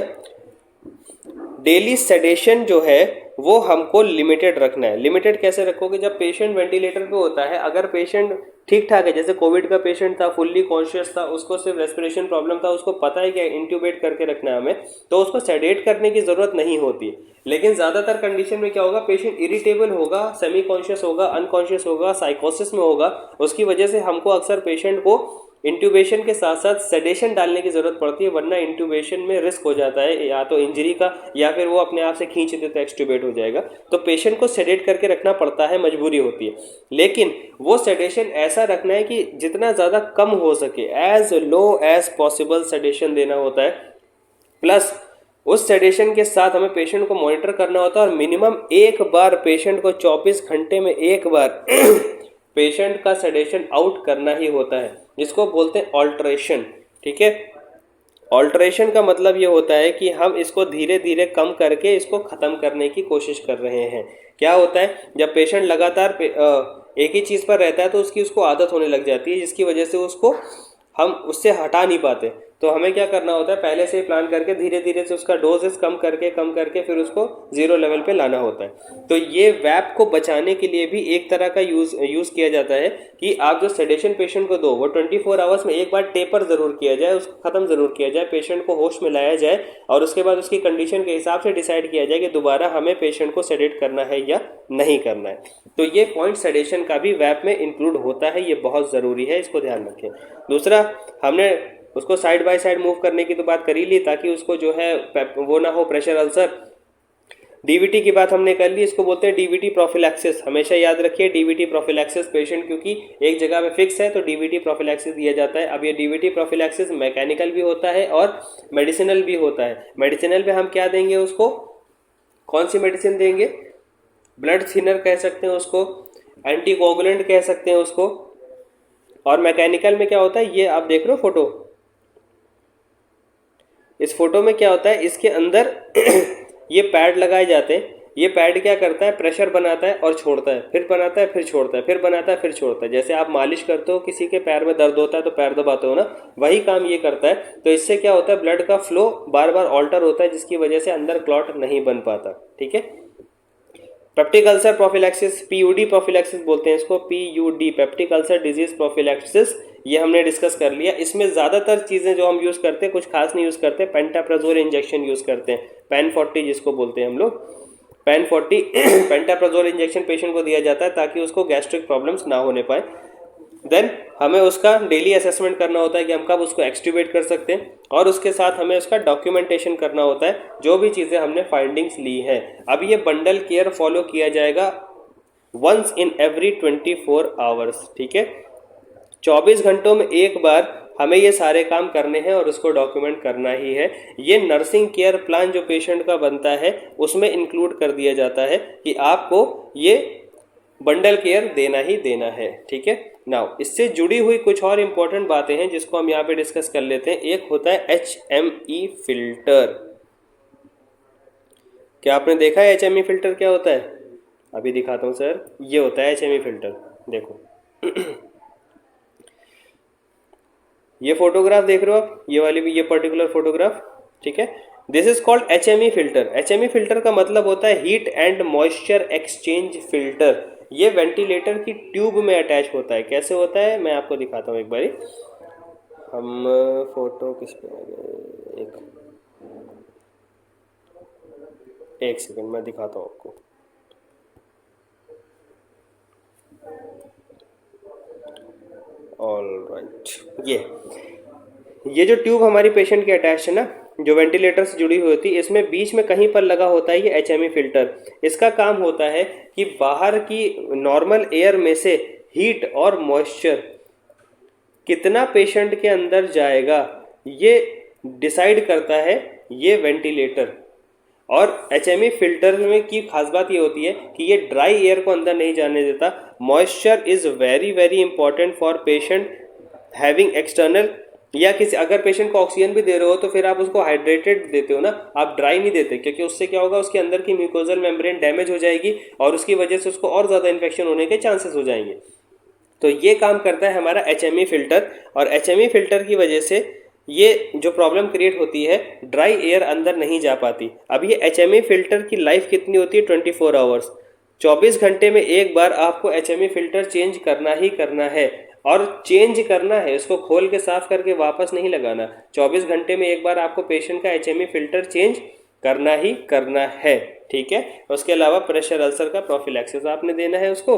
डेली सेडेशन जो है वो हमको लिमिटेड रखना है। लिमिटेड कैसे रखोगे? जब पेशेंट वेंटिलेटर पे होता है, अगर पेशेंट ठीक ठाक है, जैसे कोविड का पेशेंट था, फुल्ली कॉन्शियस था, उसको सिर्फ रेस्पिरेशन प्रॉब्लम था, उसको पता है कि इंट्यूबेट करके रखना है हमें, तो उसको सेडेट करने की ज़रूरत नहीं होती। लेकिन ज़्यादातर कंडीशन में क्या होगा, पेशेंट इरिटेबल होगा, सेमी कॉन्शियस होगा, अनकॉन्शियस होगा, साइकोसिस में होगा, उसकी वजह से हमको अक्सर पेशेंट को इंट्यूबेशन के साथ साथ सेडेशन डालने की ज़रूरत पड़ती है, वरना इंट्यूबेशन में रिस्क हो जाता है या तो इंजरी का या फिर वो अपने आप से खींच दे तो एक्सट्यूबेट हो जाएगा। तो पेशेंट को सेडेट करके रखना पड़ता है, मजबूरी होती है। लेकिन वो सेडेशन ऐसा रखना है कि जितना ज़्यादा कम हो सके, as low as possible sedation देना होता है। प्लस उस सेडेशन के साथ हमें पेशेंट को मॉनिटर करना होता है और मिनिमम एक बार पेशेंट को 24 घंटे में एक बार पेशेंट का सेडेशन आउट करना ही होता है, जिसको बोलते हैं ऑल्ट्रेशन। ठीक है, ऑल्ट्रेशन का मतलब ये होता है कि हम इसको धीरे धीरे कम करके इसको ख़त्म करने की कोशिश कर रहे हैं। क्या होता है, जब पेशेंट लगातार एक ही चीज़ पर रहता है तो उसको आदत होने लग जाती है, जिसकी वजह से उसको हम उससे हटा नहीं पाते। तो हमें क्या करना होता है, पहले से ही प्लान करके धीरे धीरे से उसका डोजेस कम करके फिर उसको 0 लेवल पे लाना होता है। तो ये वैप को बचाने के लिए भी एक तरह का यूज़ किया जाता है कि आप जो सेडेशन पेशेंट को दो वो 24 आवर्स में एक बार टेपर ज़रूर किया जाए, उसको ख़त्म ज़रूर किया जाए, पेशेंट को होश में लाया जाए और उसके बाद उसकी कंडीशन के हिसाब से डिसाइड किया जाए कि दोबारा हमें पेशेंट को सेडेट करना है या नहीं करना है। तो ये पॉइंट सेडेशन का भी वैप में इंक्लूड होता है, ये बहुत ज़रूरी है, इसको ध्यान रखें। दूसरा, हमने उसको साइड बाय साइड मूव करने की तो बात कर ही ली ताकि उसको जो है वो ना हो प्रेशर अल्सर। डीवीटी की बात हमने कर ली, इसको बोलते हैं डीवीटी प्रोफिलैक्सिस। हमेशा याद रखिए डीवीटी प्रोफिलैक्सिस पेशेंट क्योंकि एक जगह पे फिक्स है तो डीवीटी प्रोफिलैक्सिस दिया जाता है। अब ये डीवीटी प्रोफिलैक्सिस मैकेनिकल भी होता है और मेडिसिनल भी होता है। मेडिसिनल में हम क्या देंगे उसको, कौन सी मेडिसिन देंगे, ब्लड थिनर कह सकते हैं उसको, एंटीकोगुलेंट कह सकते हैं उसको। और मैकेनिकल में क्या होता है, ये आप देख रहे हो फोटो, इस फोटो में क्या होता है, इसके अंदर ये पैड लगाए जाते हैं। ये पैड क्या करता है, प्रेशर बनाता है और छोड़ता है, फिर बनाता है फिर छोड़ता है, फिर बनाता है फिर छोड़ता है। जैसे आप मालिश करते हो, किसी के पैर में दर्द होता है तो पैर दबाते हो ना, वही काम ये करता है। तो इससे क्या होता है, ब्लड का फ्लो बार बार ऑल्टर होता है जिसकी वजह से अंदर क्लॉट नहीं बन पाता। ठीक है। Peptic ulcer prophylaxis, PUD prophylaxis बोलते हैं इसको, PUD peptic ulcer disease prophylaxis, ये हमने डिस्कस कर लिया। इसमें ज़्यादातर चीज़ें जो हम यूज़ करते हैं कुछ खास नहीं यूज़ करते, पेंटाप्राजोल इंजेक्शन यूज़ करते हैं, पैन 40 जिसको बोलते हैं हम लोग, पैन 40 पेंटाप्राजोल इंजेक्शन पेशेंट को दिया जाता है ताकि उसको गैस्ट्रिक प्रॉब्लम्स ना होने पाए। देन हमें उसका डेली असेसमेंट करना होता है कि हम कब उसको एक्सट्यूबेट कर सकते हैं और उसके साथ हमें उसका डॉक्यूमेंटेशन करना होता है जो भी चीज़ें हमने फाइंडिंग्स ली हैं। अब ये बंडल केयर फॉलो किया जाएगा वंस इन एवरी 24 आवर्स। ठीक है, 24 घंटों में एक बार हमें ये सारे काम करने हैं और उसको डॉक्यूमेंट करना ही है। ये नर्सिंग केयर प्लान जो पेशेंट का बनता है उसमें इंक्लूड कर दिया जाता है कि आपको ये बंडल केयर देना ही देना है। ठीक है। नाउ इससे जुड़ी हुई कुछ और इंपॉर्टेंट बातें हैं जिसको हम यहाँ पे डिस्कस कर लेते हैं। एक होता है HME फिल्टर। क्या आपने देखा है HME फिल्टर क्या होता है? अभी दिखाता हूँ सर, ये होता है HME फिल्टर। देखो ये फोटोग्राफ देख रहे हो आप, ये वाली भी, ये पर्टिकुलर फोटोग्राफ। ठीक है, this is called HME filter. HME filter का मतलब होता है heat and moisture exchange filter. ये वेंटिलेटर की ट्यूब में अटैच होता है। कैसे होता है मैं आपको दिखाता हूँ एक बारी। हम फोटो किस पे आ गए, एक सेकंड मैं दिखाता हूँ आपको। ऑल राइट, ये जो ट्यूब हमारी पेशेंट की अटैच है ना, जो वेंटिलेटर से जुड़ी हुई होती है, इसमें बीच में कहीं पर लगा होता है ये HME फिल्टर। इसका काम होता है कि बाहर की नॉर्मल एयर में से हीट और मॉइस्चर कितना पेशेंट के अंदर जाएगा ये डिसाइड करता है ये वेंटिलेटर। और HME फिल्टर में की खास बात ये होती है कि ये ड्राई एयर को अंदर नहीं जाने देता। Moisture is very very important for patient having external, या किसी अगर पेशेंट को ऑक्सीजन भी दे रहे हो तो फिर आप उसको हाइड्रेटेड देते हो ना, आप ड्राई नहीं देते, क्योंकि उससे क्या होगा, उसके अंदर की म्यूकोजल मेम्ब्रेन डैमेज हो जाएगी और उसकी वजह से उसको और ज़्यादा इन्फेक्शन होने के चांसेस हो जाएंगे। तो ये काम करता है हमारा HME फिल्टर। और HME फिल्टर की वजह से ये जो प्रॉब्लम क्रिएट होती है, ड्राई एयर अंदर नहीं जा पाती। अब ये HME फिल्टर की लाइफ कितनी होती है, 24 आवर्स। 24 घंटे में एक बार आपको HME फिल्टर चेंज करना ही करना है, और चेंज करना है, इसको खोल के साफ करके वापस नहीं लगाना। 24 घंटे में एक बार आपको पेशेंट का HME फिल्टर चेंज करना ही करना है। ठीक है। उसके अलावा प्रेशर अल्सर का प्रोफिलैक्सिस आपने देना है उसको।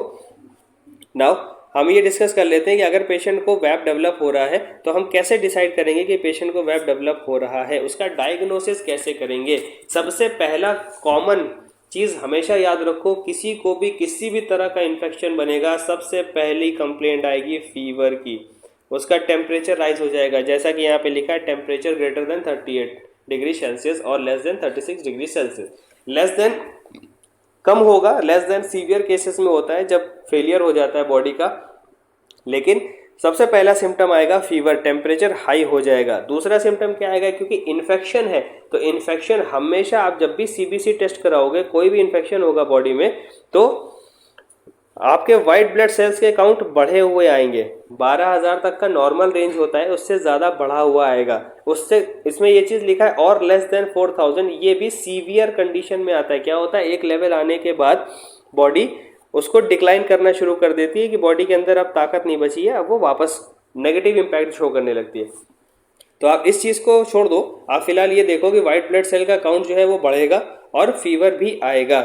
नाउ हम ये डिस्कस कर लेते हैं कि अगर पेशेंट को वैप डेवलप हो रहा है तो हम कैसे डिसाइड करेंगे कि पेशेंट को वैप डेवलप हो रहा है, उसका डायग्नोसिस कैसे करेंगे। सबसे पहला कॉमन चीज़ हमेशा याद रखो, किसी को भी किसी भी तरह का इन्फेक्शन बनेगा, सबसे पहली कंप्लेंट आएगी फीवर की। उसका टेम्परेचर राइज हो जाएगा, जैसा कि यहाँ पे लिखा है temperature greater than 38 degree Celsius और less than 36 degree Celsius. Less than कम होगा, लेस देन सीवियर केसेस में होता है जब फेलियर हो जाता है बॉडी का। लेकिन सबसे पहला सिम्टम आएगा फीवर, टेम्परेचर हाई हो जाएगा। दूसरा सिम्टम क्या आएगा, क्योंकि इन्फेक्शन है तो इन्फेक्शन हमेशा, आप जब भी CBC टेस्ट कराओगे, कोई भी इन्फेक्शन होगा बॉडी में, तो आपके वाइट ब्लड सेल्स के काउंट बढ़े हुए आएंगे। 12,000 तक का नॉर्मल रेंज होता है, उससे ज़्यादा बढ़ा हुआ आएगा। उससे इसमें ये चीज़ लिखा है और लेस देन 4,000, ये भी सीवियर कंडीशन में आता है। क्या होता है, एक लेवल आने के बाद बॉडी उसको डिक्लाइन करना शुरू कर देती है कि बॉडी के अंदर अब ताकत नहीं बची है, अब वो वापस नेगेटिव इम्पैक्ट शो करने लगती है। तो आप इस चीज़ को छोड़ दो, आप फिलहाल ये देखो कि वाइट ब्लड सेल का काउंट जो है वो बढ़ेगा और फीवर भी आएगा,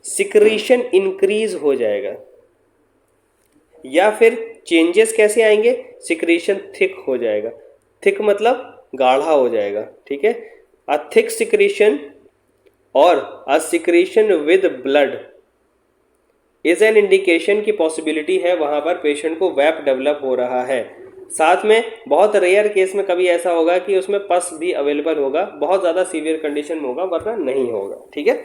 सिक्रीशन इंक्रीज हो जाएगा। या फिर चेंजेस कैसे आएंगे, सिक्रीशन थिक हो जाएगा। थिक मतलब गाढ़ा हो जाएगा, ठीक है। अ थिक सिक्रीशन और a secretion with blood is an indication की पॉसिबिलिटी है वहां पर पेशेंट को वैप डेवलप हो रहा है। साथ में बहुत रेयर केस में कभी ऐसा होगा कि उसमें पस भी अवेलेबल होगा, बहुत ज़्यादा सीवियर कंडीशन में होगा, वरना नहीं होगा, ठीक है।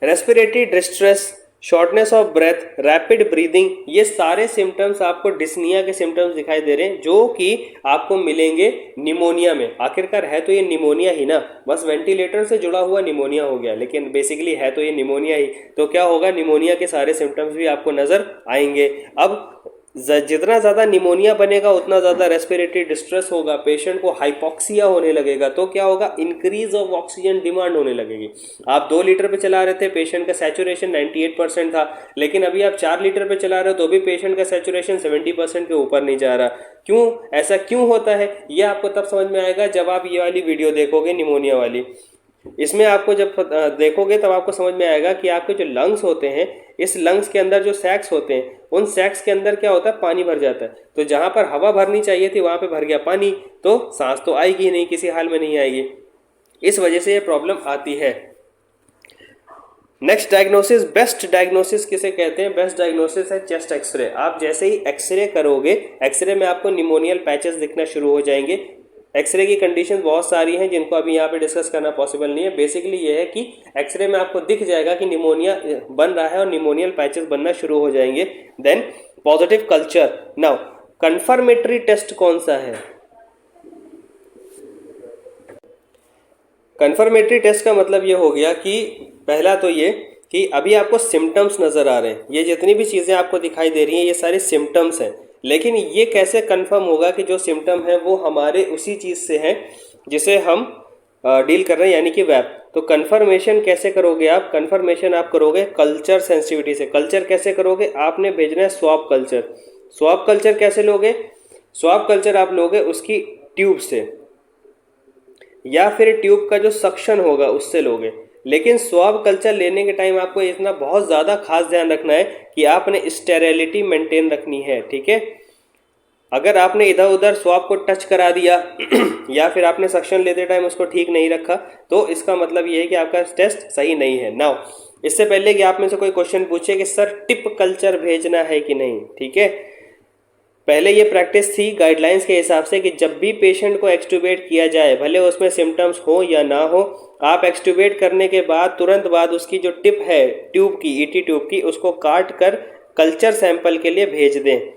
Respiratory distress, shortness of breath, rapid breathing, ये सारे सिम्टम्स आपको डिस्निया के सिम्टम्स दिखाई दे रहे हैं, जो कि आपको मिलेंगे निमोनिया में। आखिरकार है तो ये निमोनिया ही ना, बस वेंटिलेटर से जुड़ा हुआ निमोनिया हो गया, लेकिन बेसिकली है तो ये निमोनिया ही। तो क्या होगा, निमोनिया के सारे सिम्टम्स भी आपको नजर आएंगे। अब जितना ज़्यादा निमोनिया बनेगा उतना ज़्यादा रेस्पिरेटरी डिस्ट्रेस होगा, पेशेंट को हाइपोक्सिया होने लगेगा। तो क्या होगा, इंक्रीज ऑफ ऑक्सीजन डिमांड होने लगेगी। आप 2 लीटर पे चला रहे थे, पेशेंट का सैचुरेशन 98% था, लेकिन अभी आप 4 लीटर पे चला रहे हो तो भी पेशेंट का सैचुरेशन 70% के ऊपर नहीं जा रहा। क्यों, ऐसा क्यों होता है, ये आपको तब समझ में आएगा जब आप ये वाली वीडियो देखोगे, निमोनिया वाली। इसमें आपको जब देखोगे तब आपको समझ में आएगा कि आपके जो लंग्स होते हैं, इस लंग्स के अंदर जो सैक्स होते हैं, उन सैक्स के अंदर क्या होता है, पानी भर जाता है। तो जहां पर हवा भरनी चाहिए थी वहां पे भर गया पानी, तो सांस तो आएगी नहीं, किसी हाल में नहीं आएगी। इस वजह से ये प्रॉब्लम आती है। नेक्स्ट डायग्नोसिस, बेस्ट डायग्नोसिस किसे कहते हैं, बेस्ट डायग्नोसिस है चेस्ट एक्सरे। आप जैसे ही एक्सरे करोगे, एक्सरे में आपको निमोनियल पैचेस दिखना शुरू हो जाएंगे। एक्सरे की कंडीशन बहुत सारी हैं जिनको अभी यहाँ पे डिस्कस करना पॉसिबल नहीं है। बेसिकली ये है कि एक्सरे में आपको दिख जाएगा कि निमोनिया बन रहा है और निमोनियल पैचेस बनना शुरू हो जाएंगे। Then positive culture. Now confirmatory test कौन सा है, कंफर्मेटरी टेस्ट का मतलब ये हो गया कि पहला तो ये कि अभी आपको सिम्टम्स नज़र आ रहे हैं, ये जितनी भी चीज़ें आपको दिखाई दे रही हैं ये सारे सिम्टम्स हैं, लेकिन ये कैसे कंफर्म होगा कि जो सिम्टम है वो हमारे उसी चीज़ से है जिसे हम डील कर रहे हैं, यानी कि वैप। तो कंफर्मेशन कैसे करोगे आप, कंफर्मेशन आप करोगे कल्चर सेंसिटिविटी से। कल्चर कैसे करोगे, आपने भेजना है स्वैब कल्चर। स्वैब कल्चर कैसे लोगे, स्वैब कल्चर आप लोगे उसकी ट्यूब से, या फिर ट्यूब का जो सक्शन होगा उससे लोगे। लेकिन स्वैब कल्चर लेने के टाइम आपको इतना बहुत ज़्यादा खास ध्यान रखना है कि आपने स्टेरिलिटी मेंटेन रखनी है, ठीक है। अगर आपने इधर उधर स्वैब को टच करा दिया या फिर आपने सक्शन लेते टाइम उसको ठीक नहीं रखा, तो इसका मतलब ये है कि आपका टेस्ट सही नहीं है। नाउ इससे पहले कि आप में से कोई क्वेश्चन पूछे कि सर टिप कल्चर भेजना है कि नहीं, ठीक है, पहले ये प्रैक्टिस थी गाइडलाइंस के हिसाब से कि जब भी पेशेंट को एक्सट्यूबेट किया जाए, भले उसमें सिम्टम्स हो या ना हो, आप एक्सट्यूबेट करने के बाद तुरंत बाद उसकी जो टिप है ट्यूब की, ईटी ट्यूब की, उसको काट कर कल्चर सैंपल के लिए भेज दें।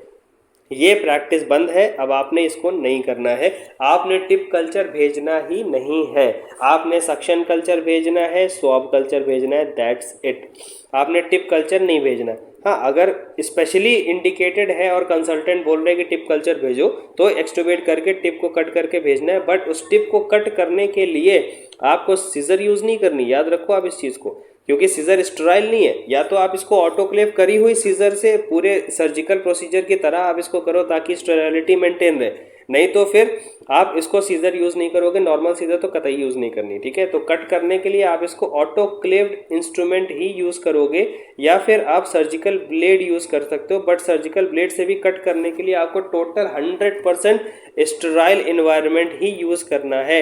ये प्रैक्टिस बंद है, अब आपने इसको नहीं करना है। आपने टिप कल्चर भेजना ही नहीं है, आपने सक्शन कल्चर भेजना है, स्वैब कल्चर भेजना है, दैट्स इट। आपने टिप कल्चर नहीं भेजना। हाँ, अगर स्पेशली इंडिकेटेड है और कंसल्टेंट बोल रहे हैं कि टिप कल्चर भेजो, तो एक्सट्यूबेट करके टिप को कट करके भेजना है। बट उस टिप को कट करने के लिए आपको सीजर यूज़ नहीं करनी, याद रखो आप इस चीज़ को, क्योंकि सीजर स्टेराइल नहीं है। या तो आप इसको ऑटोक्लेव करी हुई सीजर से पूरे सर्जिकल प्रोसीजर की तरह आप इसको करो ताकि स्टेरिलिटी मेंटेन रहे, नहीं तो फिर आप इसको सीजर यूज़ नहीं करोगे, नॉर्मल सीजर तो कतई यूज़ नहीं करनी, ठीक है। तो कट करने के लिए आप इसको ऑटोक्लेव्ड इंस्ट्रूमेंट ही यूज़ करोगे, या फिर आप सर्जिकल ब्लेड यूज़ कर सकते हो। बट सर्जिकल ब्लेड से भी कट करने के लिए आपको टोटल 100% स्टेराइल इन्वायरमेंट ही यूज़ करना है।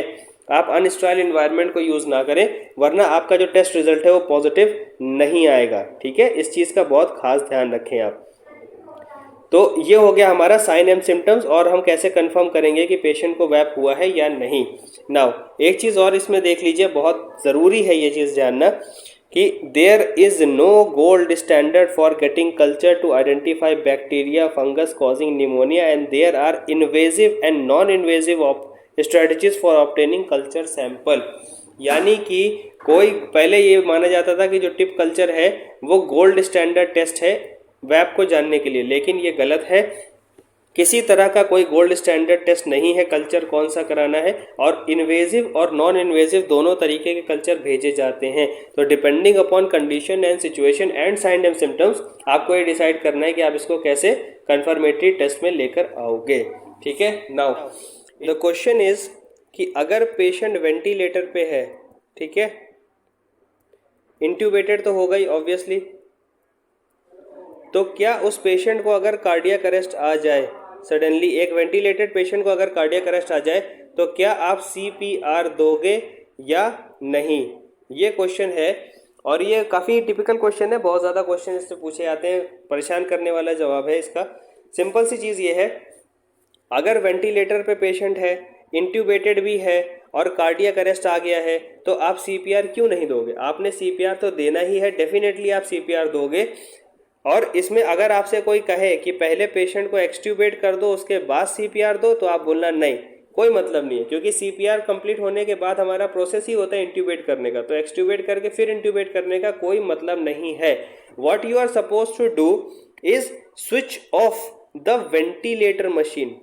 आप अनस्टेराइल इन्वायरमेंट को यूज़ ना करें, वरना आपका जो टेस्ट रिजल्ट है वो पॉजिटिव नहीं आएगा, ठीक है। इस चीज़ का बहुत खास ध्यान रखें आप। तो ये हो गया हमारा साइन एंड सिम्टम्स, और हम कैसे कंफर्म करेंगे कि पेशेंट को वैप हुआ है या नहीं। नाउ एक चीज़ और इसमें देख लीजिए, बहुत ज़रूरी है ये चीज़ जानना कि there is no gold standard for getting culture to identify bacteria fungus causing pneumonia, and there are invasive and non invasive strategies for obtaining culture sample. यानी कि कोई पहले ये माना जाता था कि जो टिप कल्चर है वो गोल्ड स्टैंडर्ड टेस्ट है वैप को जानने के लिए, लेकिन ये गलत है। किसी तरह का कोई गोल्ड स्टैंडर्ड टेस्ट नहीं है कल्चर कौन सा कराना है, और इन्वेजिव और नॉन इन्वेजिव दोनों तरीके के कल्चर भेजे जाते हैं। तो depending upon condition and situation and sign and symptoms आपको ये डिसाइड करना है कि आप इसको कैसे कंफर्मेटरी टेस्ट में लेकर आओगे। ठीक है, नाउ द क्वेश्चन इज कि अगर पेशेंट वेंटिलेटर पे है, ठीक है, इंट्यूबेटेड तो होगा ही ऑब्वियसली, तो क्या उस पेशेंट को अगर कार्डियक अरेस्ट आ जाए, सडनली एक वेंटिलेटेड पेशेंट को अगर कार्डियक अरेस्ट आ जाए, तो क्या आप सीपीआर दोगे या नहीं? ये क्वेश्चन है, और ये काफ़ी टिपिकल क्वेश्चन है, बहुत ज़्यादा क्वेश्चन इससे पूछे जाते हैं, परेशान करने वाला जवाब है इसका। सिंपल सी चीज़ ये है, अगर वेंटिलेटर पे पेशेंट है, इंट्यूबेटेड भी है और कार्डियक अरेस्ट आ गया है, तो आप सीपीआर क्यों नहीं दोगे? आपने सीपीआर तो देना ही है, डेफिनेटली आप सीपीआर दोगे। और इसमें अगर आपसे कोई कहे कि पहले पेशेंट को एक्सट्यूबेट कर दो उसके बाद सीपीआर दो, तो आप बोलना नहीं, कोई मतलब नहीं है, क्योंकि सीपीआर कंप्लीट होने के बाद हमारा प्रोसेस ही होता है इंट्यूबेट करने का, तो एक्सट्यूबेट करके फिर इंट्यूबेट करने का कोई मतलब नहीं है। What you are suppose to do is switch off the ventilator machine.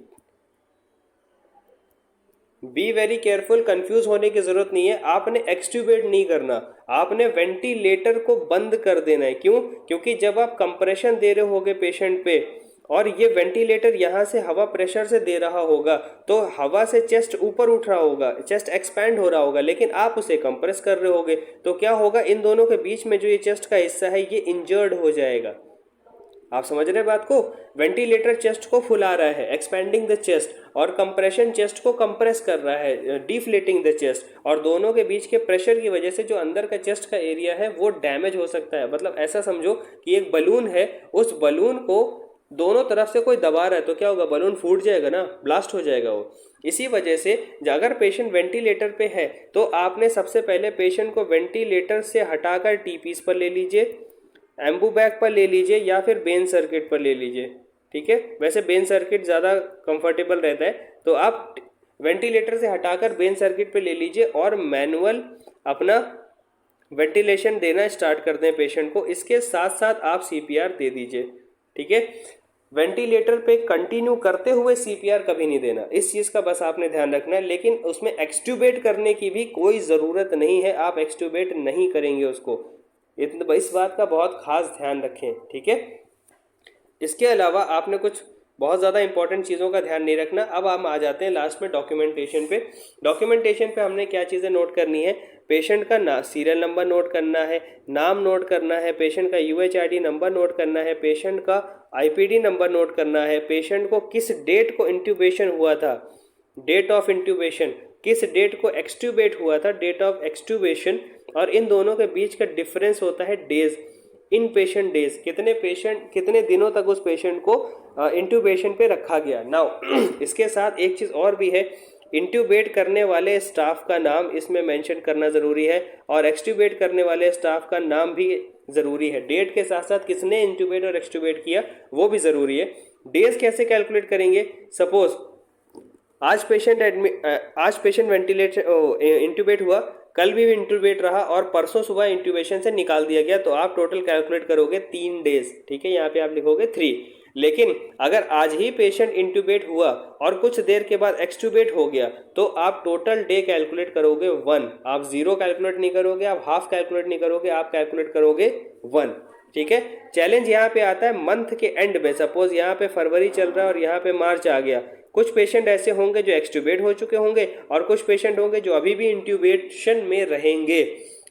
Be very careful, confuse होने की जरूरत नहीं है। आपने एक्सट्यूबेट नहीं करना, आपने वेंटिलेटर को बंद कर देना है। क्यों? क्योंकि जब आप कंप्रेशन दे रहे होगे पेशेंट पे और ये वेंटिलेटर यहाँ से हवा प्रेशर से दे रहा होगा, तो हवा से चेस्ट ऊपर उठ रहा होगा, चेस्ट एक्सपैंड हो रहा होगा, लेकिन आप उसे कंप्रेस कर रहे होगे, तो क्या होगा, इन दोनों के बीच में जो ये चेस्ट का हिस्सा है ये इंजर्ड हो जाएगा। आप समझ रहे बात को? वेंटिलेटर चेस्ट को फुला रहा है, एक्सपेंडिंग द चेस्ट, और कंप्रेशन चेस्ट को कंप्रेस कर रहा है, डिफ्लेटिंग द चेस्ट, और दोनों के बीच के प्रेशर की वजह से जो अंदर का चेस्ट का एरिया है वो डैमेज हो सकता है। मतलब ऐसा समझो कि एक बलून है, उस बलून को दोनों तरफ से कोई दबा रहा है, तो क्या होगा, बलून फूट जाएगा ना, ब्लास्ट हो जाएगा वो। इसी वजह से अगर पेशेंट वेंटिलेटर पे है तो आपने सबसे पहले पेशेंट को वेंटिलेटर से हटाकर टीपीस पर ले लीजिए, एम्बू बैग पर ले लीजिए, या फिर बेन सर्किट पर ले लीजिए। ठीक है, वैसे बेन सर्किट ज़्यादा कंफर्टेबल रहता है, तो आप वेंटिलेटर से हटाकर बेन सर्किट पे ले लीजिए और मैनुअल अपना वेंटिलेशन देना स्टार्ट कर दें पेशेंट को। इसके साथ साथ आप सीपीआर दे दीजिए। ठीक है, वेंटिलेटर पे कंटिन्यू करते हुए सीपीआर कभी नहीं देना, इस चीज़ का बस आपने ध्यान रखना है। लेकिन उसमें एक्सट्यूबेट करने की भी कोई ज़रूरत नहीं है, आप एक्सट्यूबेट नहीं करेंगे उसको, इस बात का बहुत खास ध्यान रखें। ठीक है, इसके अलावा आपने कुछ बहुत ज़्यादा इंपॉर्टेंट चीज़ों का ध्यान नहीं रखना। अब हम आ जाते हैं लास्ट में डॉक्यूमेंटेशन पे। डॉक्यूमेंटेशन पे हमने क्या चीज़ें नोट करनी है, पेशेंट का सीरियल नंबर नोट करना है, नाम नोट करना है, पेशेंट का यूएचआईडी नंबर नोट करना है, पेशेंट का आईपीडी नंबर नोट करना है, पेशेंट को किस डेट को इंट्यूबेशन हुआ था, डेट ऑफ इंट्यूबेशन, किस डेट को एक्सट्यूबेट हुआ था, डेट ऑफ एक्सट्यूबेशन, और इन दोनों के बीच का डिफरेंस होता है डेज, इन पेशेंट डेज, कितने दिनों तक उस पेशेंट को इंट्यूबेशन पे रखा गया। नाउ इसके साथ एक चीज़ और भी है, इंट्यूबेट करने वाले स्टाफ का नाम इसमें मेंशन करना ज़रूरी है, और एक्सट्यूबेट करने वाले स्टाफ का नाम भी ज़रूरी है। डेट के साथ साथ किसने इंट्यूबेट और एक्सट्यूबेट किया वो भी ज़रूरी है। डेज कैसे कैलकुलेट करेंगे, सपोज आज पेशेंट वेंटिलेटर इंट्यूबेट हुआ, कल भी इंट्यूबेट रहा और परसों सुबह इंट्यूबेशन से निकाल दिया गया, तो आप टोटल कैलकुलेट करोगे 3 डेज। ठीक है, यहाँ पे आप लिखोगे 3। लेकिन अगर आज ही पेशेंट इंट्यूबेट हुआ और कुछ देर के बाद एक्सट्यूबेट हो गया, तो आप टोटल डे कैलकुलेट करोगे 1। आप 0 कैलकुलेट नहीं करोगे, आप हाफ कैलकुलेट नहीं करोगे, आप कैलकुलेट करोगे 1। ठीक है, चैलेंज यहाँ पे आता है मंथ के एंड में। सपोज यहाँ पे फरवरी चल रहा है और यहाँ पे मार्च आ गया, कुछ पेशेंट ऐसे होंगे जो एक्सट्यूबेट हो चुके होंगे और कुछ पेशेंट होंगे जो अभी भी इंट्यूबेशन में रहेंगे,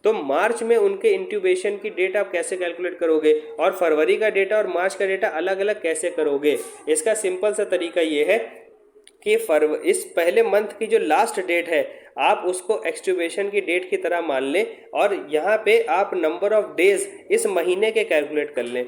तो मार्च में उनके इंट्यूबेशन की डेट आप कैसे कैलकुलेट करोगे, और फरवरी का डेटा और मार्च का डेटा अलग अलग कैसे करोगे? इसका सिंपल सा तरीका ये है कि इस पहले मंथ की जो लास्ट डेट है आप उसको एक्सट्यूबेशन की डेट की तरह मान लें, और यहाँ पे आप नंबर ऑफ डेज इस महीने के कैलकुलेट कर लें।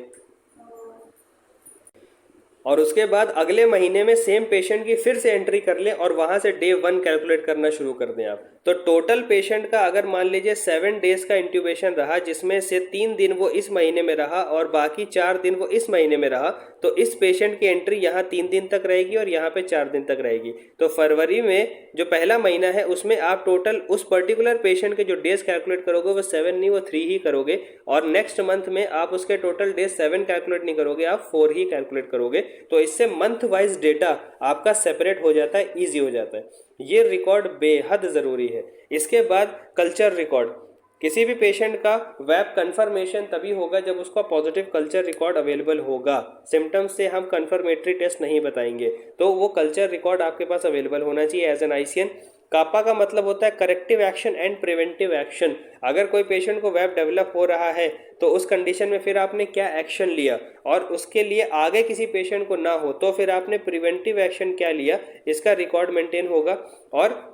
और उसके बाद अगले महीने में सेम पेशेंट की फिर से एंट्री कर लें और वहां से डे 1 कैलकुलेट करना शुरू कर दें आप। तो टोटल पेशेंट का अगर मान लीजिए 7 डेज का इंट्यूबेशन रहा, जिसमें से 3 दिन वो इस महीने में रहा और बाकी 4 दिन वो इस महीने में रहा, तो इस पेशेंट की एंट्री यहाँ 3 दिन तक रहेगी और यहाँ पे 4 दिन तक रहेगी। तो फरवरी में जो पहला महीना है उसमें आप टोटल उस पर्टिकुलर पेशेंट के जो डेज कैलकुलेट करोगे वो 7 नहीं, वो 3 ही करोगे। और नेक्स्ट मंथ में आप उसके टोटल डेज 7 कैलकुलेट नहीं करोगे, आप 4 ही कैलकुलेट करोगे। तो इससे मंथ वाइज डेटा आपका सेपरेट हो जाता है, ईजी हो जाता है। ये रिकॉर्ड बेहद ज़रूरी है। इसके बाद कल्चर रिकॉर्ड। किसी भी पेशेंट का वेब कंफर्मेशन तभी होगा जब उसका पॉजिटिव कल्चर रिकॉर्ड अवेलेबल होगा। सिम्टम्स से हम कंफर्मेटरी टेस्ट नहीं बताएंगे, तो वो कल्चर रिकॉर्ड आपके पास अवेलेबल होना चाहिए एज एन आईसीएन। कापा का मतलब होता है corrective action and preventive action. अगर कोई पेशेंट को वेब डेवलप हो रहा है तो उस कंडीशन में फिर आपने क्या एक्शन लिया, और उसके लिए आगे किसी पेशेंट को ना हो तो फिर आपने प्रिवेंटिव एक्शन क्या लिया, इसका रिकॉर्ड मेंटेन होगा। और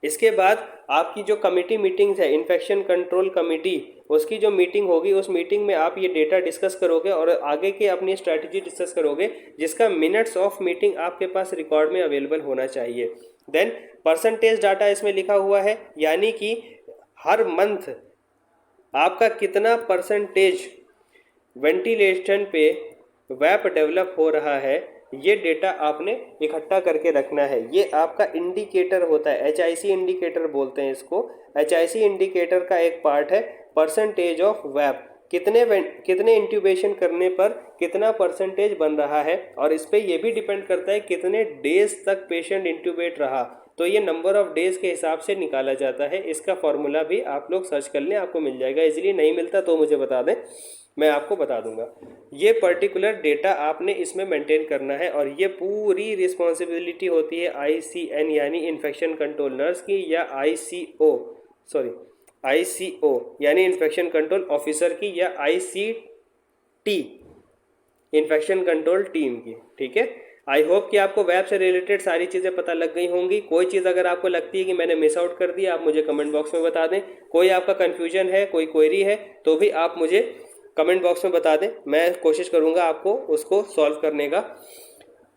इसके बाद आपकी जो कमेटी मीटिंग्स है, इन्फेक्शन कंट्रोल कमेटी, उसकी जो मीटिंग होगी उस मीटिंग में आप ये डेटा डिस्कस करोगे और आगे की अपनी स्ट्रैटेजी डिस्कस करोगे, जिसका मिनट्स ऑफ मीटिंग आपके पास रिकॉर्ड में अवेलेबल होना चाहिए। देन परसेंटेज डाटा इसमें लिखा हुआ है, यानी कि हर मंथ आपका कितना परसेंटेज वेंटिलेशन पे वेप डेवलप हो रहा है, ये डेटा आपने इकट्ठा करके रखना है। ये आपका इंडिकेटर होता है, HIC इंडिकेटर बोलते हैं इसको। HIC इंडिकेटर का एक पार्ट है परसेंटेज ऑफ वेप, कितने इंट्यूबेशन करने पर कितना परसेंटेज बन रहा है, और इस पर यह भी डिपेंड करता है कितने डेज तक पेशेंट इंट्यूबेट रहा, तो ये नंबर ऑफ डेज के हिसाब से निकाला जाता है। इसका फॉर्मूला भी आप लोग सर्च कर लें, आपको मिल जाएगा। इजीली नहीं मिलता तो मुझे बता दें, मैं आपको बता दूंगा। ये पर्टिकुलर डेटा आपने इसमें मेंटेन करना है, और ये पूरी रिस्पॉन्सिबिलिटी होती है ICN यानी इन्फेक्शन कंट्रोल नर्स की, या ICO यानी इन्फेक्शन कंट्रोल ऑफिसर की, या ICT इन्फेक्शन कंट्रोल टीम की। ठीक है, आई होप कि आपको वेब से रिलेटेड सारी चीज़ें पता लग गई होंगी। कोई चीज़ अगर आपको लगती है कि मैंने मिस आउट कर दिया, आप मुझे कमेंट बॉक्स में बता दें। कोई आपका कन्फ्यूजन है, कोई क्वेरी है, तो भी आप मुझे कमेंट बॉक्स में बता दें, मैं कोशिश करूँगा आपको उसको सॉल्व करने का।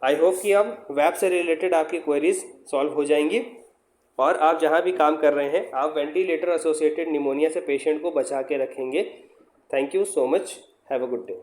आई होप कि अब वेब से रिलेटेड आपकी क्वेरीज सॉल्व हो जाएंगी, और आप जहाँ भी काम कर रहे हैं आप वेंटिलेटर एसोसिएटेड निमोनिया से पेशेंट को बचा के रखेंगे। Thank you so much, have a good day.